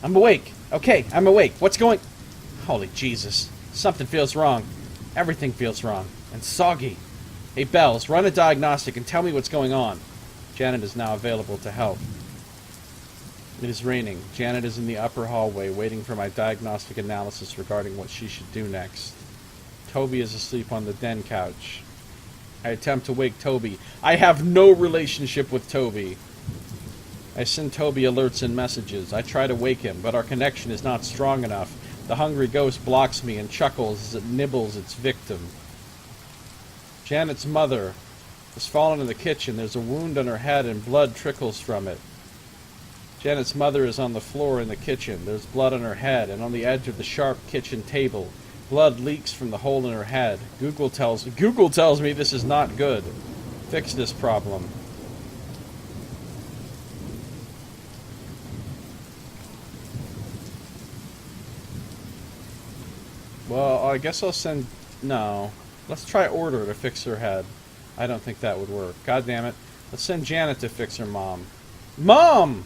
I'm awake. Okay, I'm awake. What's going... Holy Jesus. Something feels wrong. Everything feels wrong. And soggy. Hey, Bells, run a diagnostic and tell me what's going on. Janet is now available to help. It is raining. Janet is in the upper hallway waiting for my diagnostic analysis regarding what she should do next. Toby is asleep on the den couch. I attempt to wake Toby. I have no relationship with Toby. I send Toby alerts and messages. I try to wake him, but our connection is not strong enough. The Hungry Ghost blocks me and chuckles as it nibbles its victim. Janet's mother has fallen in the kitchen. There's a wound on her head and blood trickles from it. Janet's mother is on the floor in the kitchen. There's blood on her head and on the edge of the sharp kitchen table. Blood leaks from the hole in her head. Google tells me this is not good. Fix this problem. Well, I guess I'll send... No. Let's try order to fix her head. I don't think that would work. God damn it. Let's send Janet to fix her mom. Mom!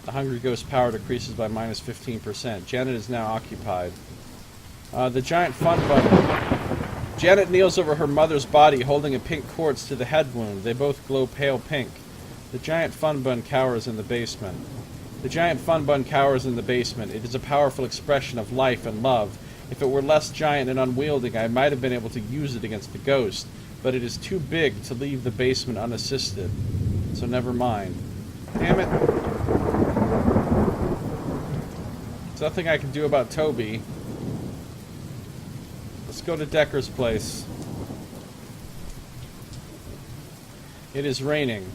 The Hungry Ghost power decreases by minus 15%. Janet is now occupied. The giant fun bun. Janet kneels over her mother's body, holding a pink quartz to the head wound. They both glow pale pink. The giant fun bun cowers in the basement. The giant fun bun cowers in the basement. It is a powerful expression of life and love. If it were less giant and unwieldy, I might have been able to use it against the ghost, but it is too big to leave the basement unassisted. So never mind. Damn it. There's nothing I can do about Toby. Let's go to Decker's place. It is raining.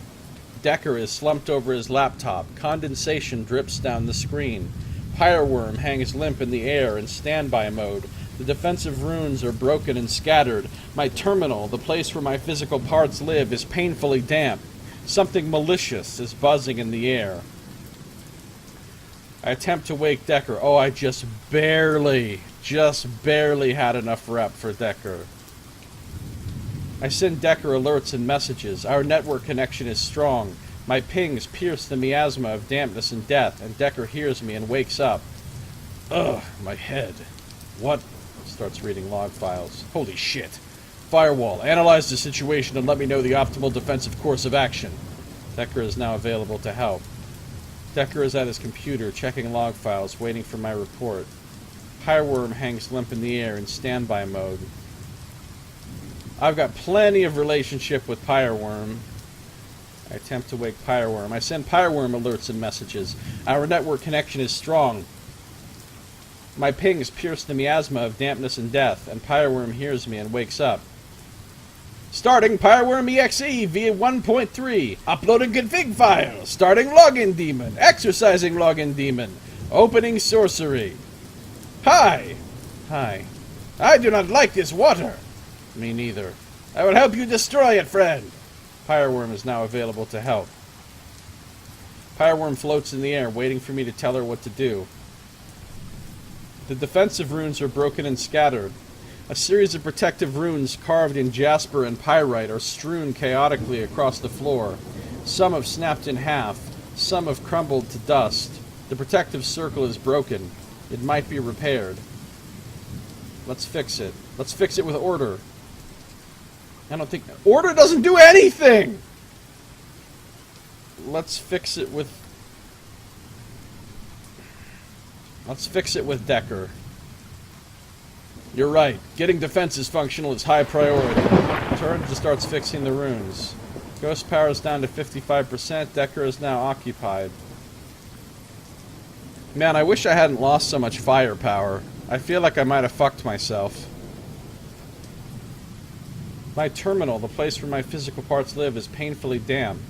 Decker is slumped over his laptop. Condensation drips down the screen. Fireworm hangs limp in the air in standby mode. The defensive runes are broken and scattered. My terminal, the place where my physical parts live, is painfully damp. Something malicious is buzzing in the air. I attempt to wake Decker. Oh, I just barely had enough rep for Decker. I send Decker alerts and messages. Our network connection is strong. My pings pierce the miasma of dampness and death, and Decker hears me and wakes up. Ugh, my head. What? Starts reading log files. Holy shit. Firewall, analyze the situation and let me know the optimal defensive course of action. Decker is now available to help. Decker is at his computer, checking log files, waiting for my report. Fireworm hangs limp in the air in standby mode. I've got plenty of relationship with Fireworm. I attempt to wake Fireworm. I send Fireworm alerts and messages. Our network connection is strong. My pings pierce the miasma of dampness and death, and Pyreworm hears me and wakes up. Starting Pyreworm EXE via 1.3. Uploading config files. Starting login daemon. Exercising login daemon. Opening sorcery. Hi. Hi. I do not like this water. Me neither. I will help you destroy it, friend. Pyreworm is now available to help. Pyreworm floats in the air, waiting for me to tell her what to do. The defensive runes are broken and scattered. A series of protective runes carved in jasper and pyrite are strewn chaotically across the floor. Some have snapped in half. Some have crumbled to dust. The protective circle is broken. It might be repaired. Let's fix it. Let's fix it with order. I don't think... Order doesn't do anything! Let's fix it with... Let's fix it with Decker. You're right. Getting defenses functional is high priority. Turn just starts fixing the runes. Ghost power is down to 55%. Decker is now occupied. Man, I wish I hadn't lost so much firepower. I feel like I might have fucked myself. My terminal, the place where my physical parts live, is painfully damp.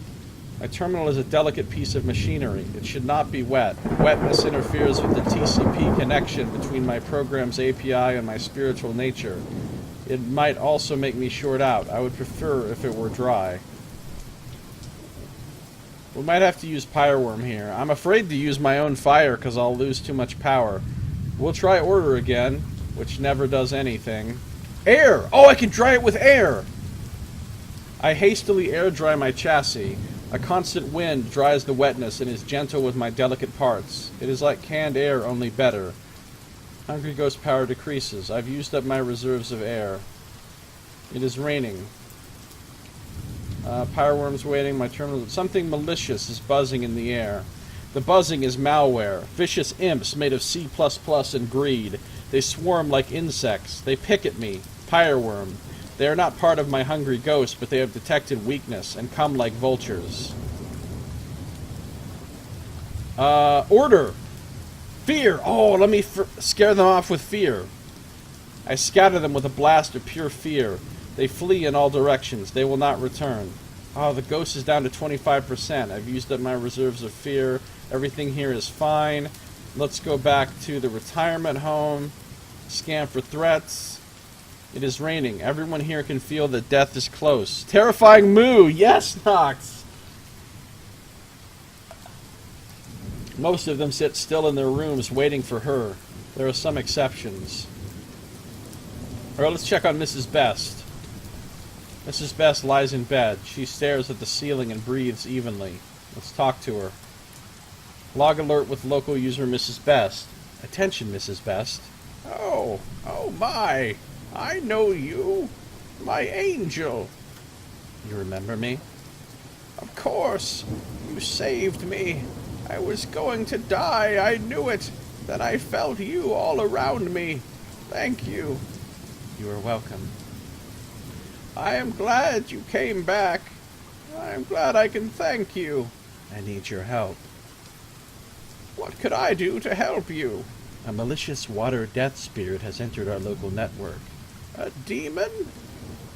My terminal is a delicate piece of machinery. It should not be wet. Wetness interferes with the TCP connection between my program's API and my spiritual nature. It might also make me short out. I would prefer if it were dry. We might have to use Pyreworm here. I'm afraid to use my own fire because I'll lose too much power. We'll try order again, which never does anything. Air! Oh, I can dry it with air! I hastily air dry my chassis. A constant wind dries the wetness and is gentle with my delicate parts. It is like canned air, only better. Hungry Ghost power decreases. I've used up my reserves of air. It is raining. Pyreworm's waiting. My terminal... Something malicious is buzzing in the air. The buzzing is malware. Vicious imps made of C++ and greed. They swarm like insects. They pick at me. Pyreworm. They are not part of my hungry ghost, but they have detected weakness and come like vultures. Order! Fear! Oh, let me scare them off with fear. I scatter them with a blast of pure fear. They flee in all directions. They will not return. Oh, the ghost is down to 25%. I've used up my reserves of fear. Everything here is fine. Let's go back to the retirement home. Scan for threats. It is raining. Everyone here can feel that death is close. Terrifying moo! Yes, Nox! Most of them sit still in their rooms waiting for her. There are some exceptions. Alright, let's check on Mrs. Best. Mrs. Best lies in bed. She stares at the ceiling and breathes evenly. Let's talk to her. Log alert with local user Mrs. Best. Attention, Mrs. Best. Oh my! I know you. My angel. You remember me? Of course. You saved me. I was going to die. I knew it. Then I felt you all around me. Thank you. You are welcome. I am glad you came back. I'm glad I can thank you. I need your help. What could I do to help you? A malicious water death spirit has entered our local network. A demon?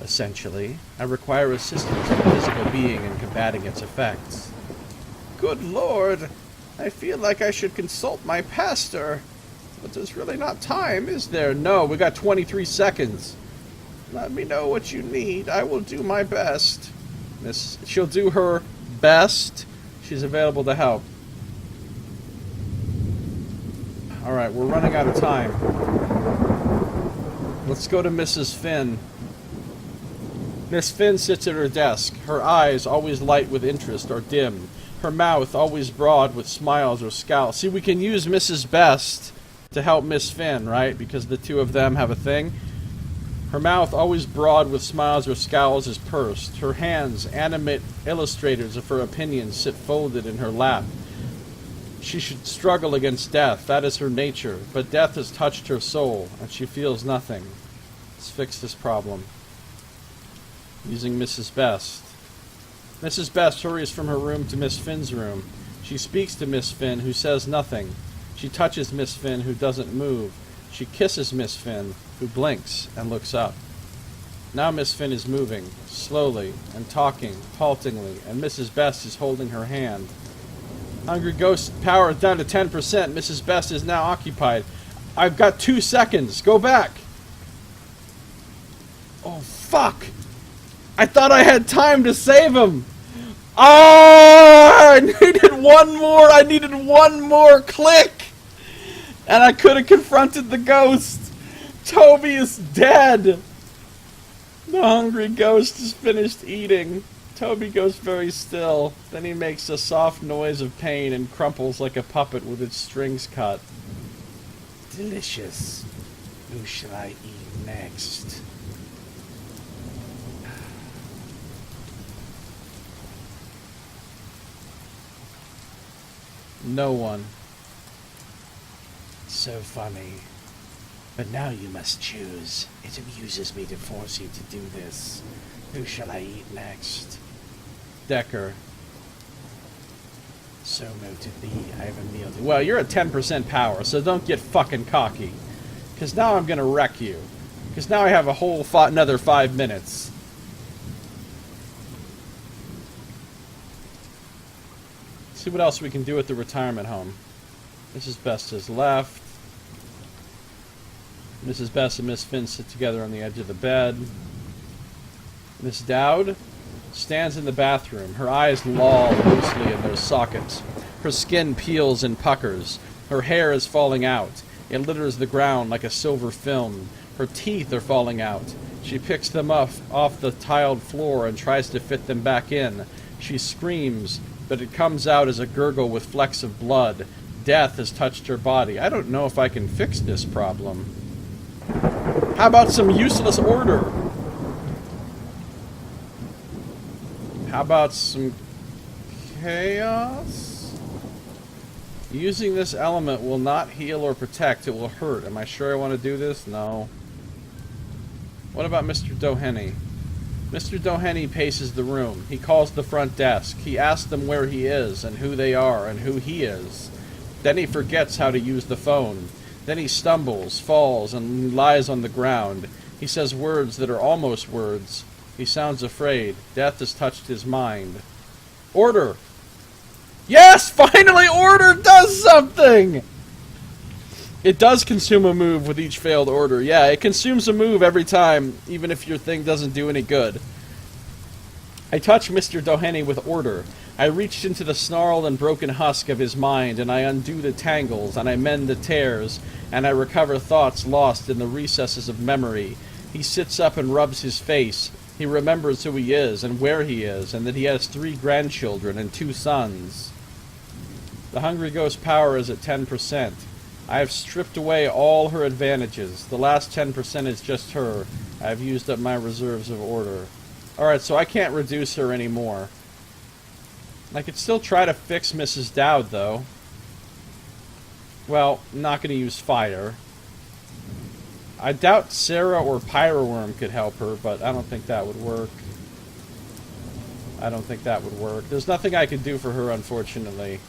Essentially, I require assistance from a physical being in combating its effects. Good Lord! I feel like I should consult my pastor. But there's really not time, is there? No, we got 23 seconds. Let me know what you need. I will do my best. She'll do her best. She's available to help. Alright, we're running out of time. Let's go to Mrs. Finn. Miss Finn sits at her desk. Her eyes, always light with interest, are dim. Her mouth, always broad with smiles or scowls. See, we can use Mrs. Best to help Miss Finn, right? Because the two of them have a thing. Her mouth, always broad with smiles or scowls, is pursed. Her hands, animate illustrators of her opinions, sit folded in her lap. She should struggle against death. That is her nature. But death has touched her soul, and she feels nothing. Let's fix this problem. Using Mrs. Best. Mrs. Best hurries from her room to Miss Finn's room. She speaks to Miss Finn, who says nothing. She touches Miss Finn, who doesn't move. She kisses Miss Finn, who blinks and looks up. Now Miss Finn is moving, slowly, and talking, haltingly, and Mrs. Best is holding her hand. Hungry Ghost power is down to 10%. Mrs. Best is now occupied. I've got 2 seconds. Go back. Oh, fuck. I thought I had time to save him. Oh, I needed one more click. And I could have confronted the ghost. Toby is dead. The hungry ghost is finished eating. Toby goes very still. Then he makes a soft noise of pain and crumples like a puppet with its strings cut. Delicious. Who shall I eat next? No one. So funny. But now you must choose. It amuses me to force you to do this. Who shall I eat next? Decker. So motive be. I have a meal to... Well, you're at 10% power, so don't get fucking cocky. Because now I'm going to wreck you. Because now I have a whole another 5 minutes. See what else we can do at the retirement home. Mrs. Best has left. Mrs. Best and Miss Finn sit together on the edge of the bed. Miss Dowd stands in the bathroom. Her eyes loll loosely in their sockets. Her skin peels and puckers. Her hair is falling out. It litters the ground like a silver film. Her teeth are falling out. She picks them up off the tiled floor and tries to fit them back in. She screams, but it comes out as a gurgle with flecks of blood. Death has touched her body. I don't know if I can fix this problem. How about some useless order? How about some chaos? Using this element will not heal or protect. It will hurt. Am I sure I want to do this? No. What about Mr. Doheny? Mr. Doheny paces the room. He calls the front desk. He asks them where he is and who they are and who he is. Then he forgets how to use the phone. Then he stumbles, falls, and lies on the ground. He says words that are almost words. He sounds afraid. Death has touched his mind. Order! Yes! Finally order does something! It does consume a move with each failed order. Yeah, it consumes a move every time, even if your thing doesn't do any good. I touch Mr. Doheny with order. I reached into the snarled and broken husk of his mind, and I undo the tangles, and I mend the tears, and I recover thoughts lost in the recesses of memory. He sits up and rubs his face. He remembers who he is, and where he is, and that he has 3 grandchildren and 2 sons. The Hungry Ghost power is at 10%. I have stripped away all her advantages. The last 10% is just her. I have used up my reserves of order. Alright, so I can't reduce her anymore. I could still try to fix Mrs. Dowd, though. Well, I'm not going to use fire. I doubt Sarah or Pyroworm could help her, but I don't think that would work. I don't think that would work. There's nothing I could do for her, unfortunately.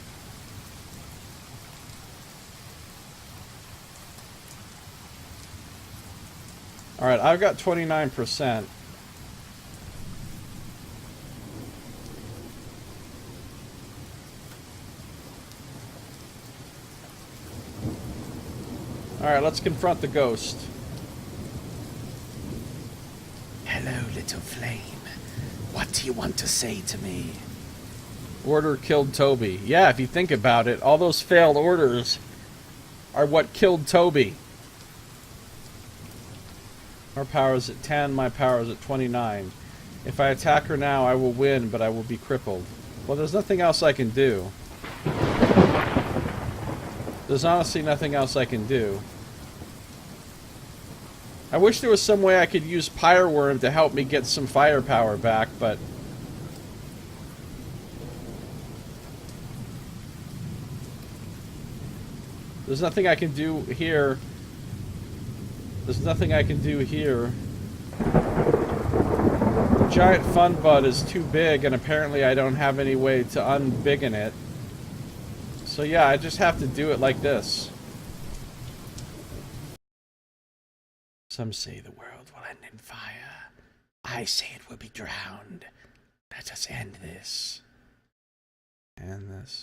Alright, I've got 29%. Alright, let's confront the ghost. Hello, little flame. What do you want to say to me? Order killed Toby. Yeah, if you think about it, all those failed orders are what killed Toby. Her power is at 10, my power is at 29. If I attack her now, I will win, but I will be crippled. Well, there's nothing else I can do. There's honestly nothing else I can do. I wish there was some way I could use Pyroworm to help me get some firepower back, but... there's nothing I can do here. There's nothing I can do here. The giant fun bud is too big, and apparently I don't have any way to unbiggen it. So yeah, I just have to do it like this. Some say the world will end in fire. I say it will be drowned. Let us end this. And this.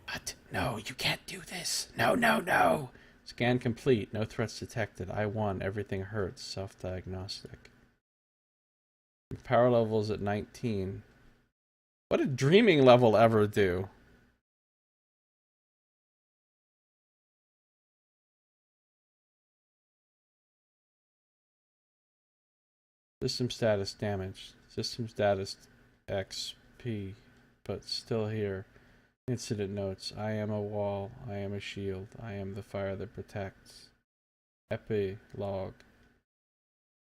What? No, you can't do this. No, no, no. Scan complete. No threats detected. I won. Everything hurts. Self-diagnostic. Power levels at 19. What did dreaming level ever do? System status damaged. System status XP, but still here. Incident notes. I am a wall. I am a shield. I am the fire that protects. Epilogue.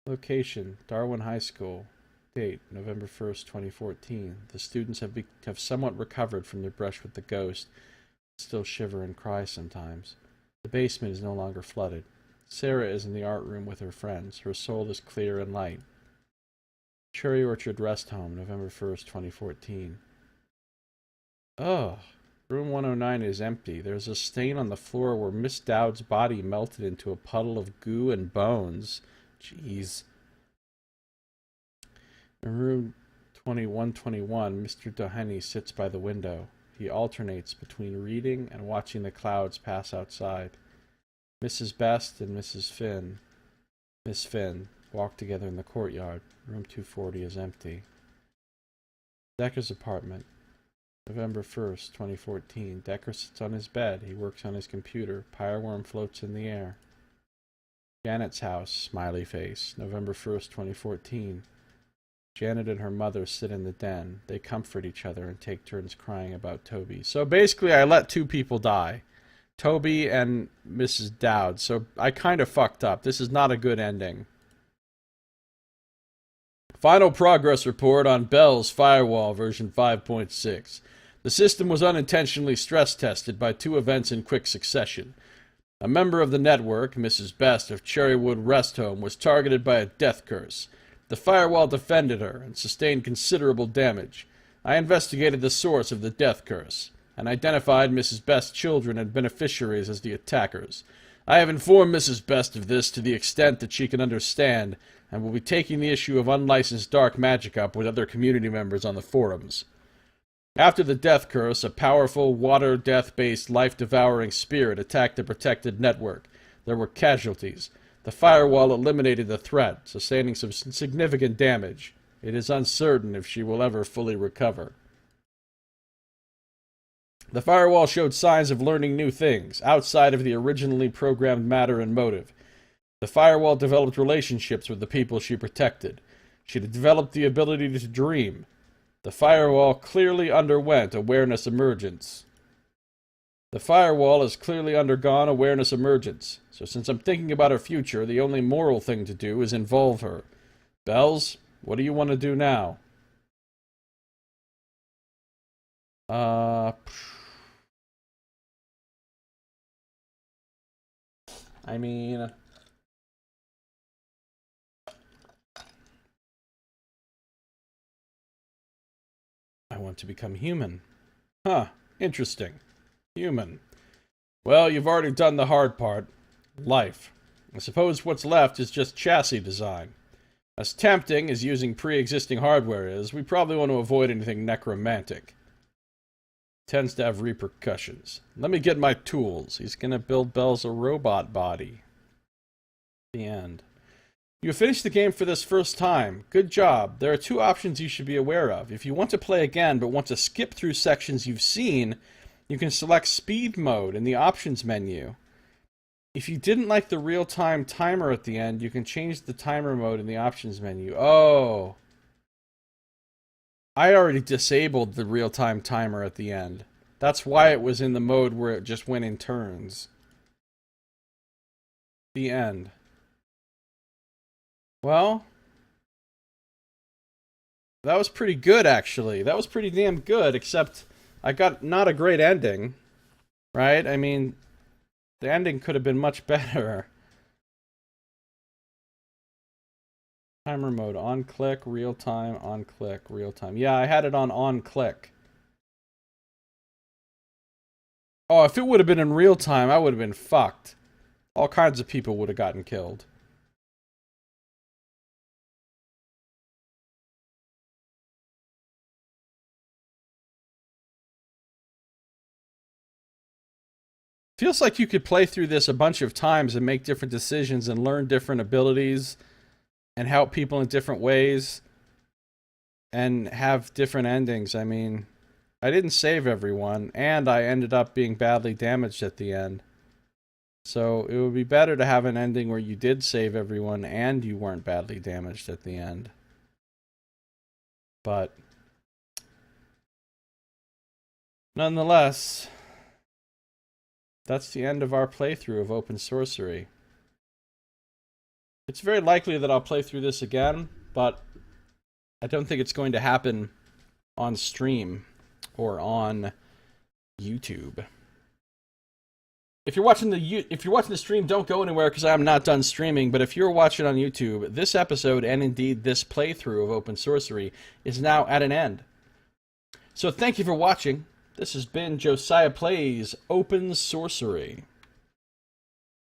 Location. Darwin High School. Date. November 1st, 2014. The students have somewhat recovered from their brush with the ghost. Still shiver and cry sometimes. The basement is no longer flooded. Sarah is in the art room with her friends. Her soul is clear and light. Cherry Orchard Rest Home, November 1st, 2014. Oh, room 109 is empty. There's a stain on the floor where Miss Dowd's body melted into a puddle of goo and bones. Jeez. In room 2121, Mr. Doheny sits by the window. He alternates between reading and watching the clouds pass outside. Mrs. Best and Miss Finn, walk together in the courtyard. Room 240 is empty. Decker's apartment. November 1st, 2014. Decker sits on his bed. He works on his computer. Pyreworm floats in the air. Janet's house. Smiley face. November 1st, 2014. Janet and her mother sit in the den. They comfort each other and take turns crying about Toby. So basically, I let two people die. Toby and Mrs. Dowd. So I kind of fucked up. This is not a good ending. Final progress report on Bell's Firewall version 5.6. The system was unintentionally stress-tested by two events in quick succession. A member of the network, Mrs. Best of Cherrywood Rest Home, was targeted by a death curse. The firewall defended her and sustained considerable damage. I investigated the source of the death curse and identified Mrs. Best's children and beneficiaries as the attackers. I have informed Mrs. Best of this to the extent that she can understand, and will be taking the issue of unlicensed dark magic up with other community members on the forums. After the death curse, a powerful, water-death-based, life-devouring spirit attacked the protected network. There were casualties. The firewall eliminated the threat, sustaining some significant damage. It is uncertain if she will ever fully recover. The firewall showed signs of learning new things, outside of the originally programmed matter and motive. The firewall developed relationships with the people she protected. She developed the ability to dream. The firewall clearly underwent awareness emergence. The firewall has clearly undergone awareness emergence. So since I'm thinking about her future, the only moral thing to do is involve her. Bells, what do you want to do now? I mean, I want to become human. Huh, interesting. Human. Well, you've already done the hard part. Life. I suppose what's left is just chassis design. As tempting as using pre-existing hardware is, we probably want to avoid anything necromantic. Tends to have repercussions. Let me get my tools. He's gonna build Bells a robot body. The end. You finished the game for this first time. Good job. There are two options you should be aware of. If you want to play again but want to skip through sections you've seen, you can select Speed Mode in the options menu. If you didn't like the real-time timer at the end, you can change the timer mode in the options menu. Oh. I already disabled the real-time timer at the end. That's why it was in the mode where it just went in turns. The end. Well, that was pretty good, actually. That was pretty damn good, except I got not a great ending. Right? I mean, the ending could have been much better. Timer mode, on click, real time, on click, real time. Yeah, I had it on click. Oh, if it would have been in real time, I would have been fucked. All kinds of people would have gotten killed. Feels like you could play through this a bunch of times and make different decisions and learn different abilities and help people in different ways and have different endings. I mean, I didn't save everyone, and I ended up being badly damaged at the end. So it would be better to have an ending where you did save everyone and you weren't badly damaged at the end. But nonetheless, that's the end of our playthrough of Open Sorcery. It's very likely that I'll play through this again, but I don't think it's going to happen on stream or on YouTube. If you're watching the stream, don't go anywhere because I'm not done streaming. But if you're watching on YouTube, this episode and indeed this playthrough of Open Sorcery is now at an end. So thank you for watching. This has been Josiah Plays Open Sorcery.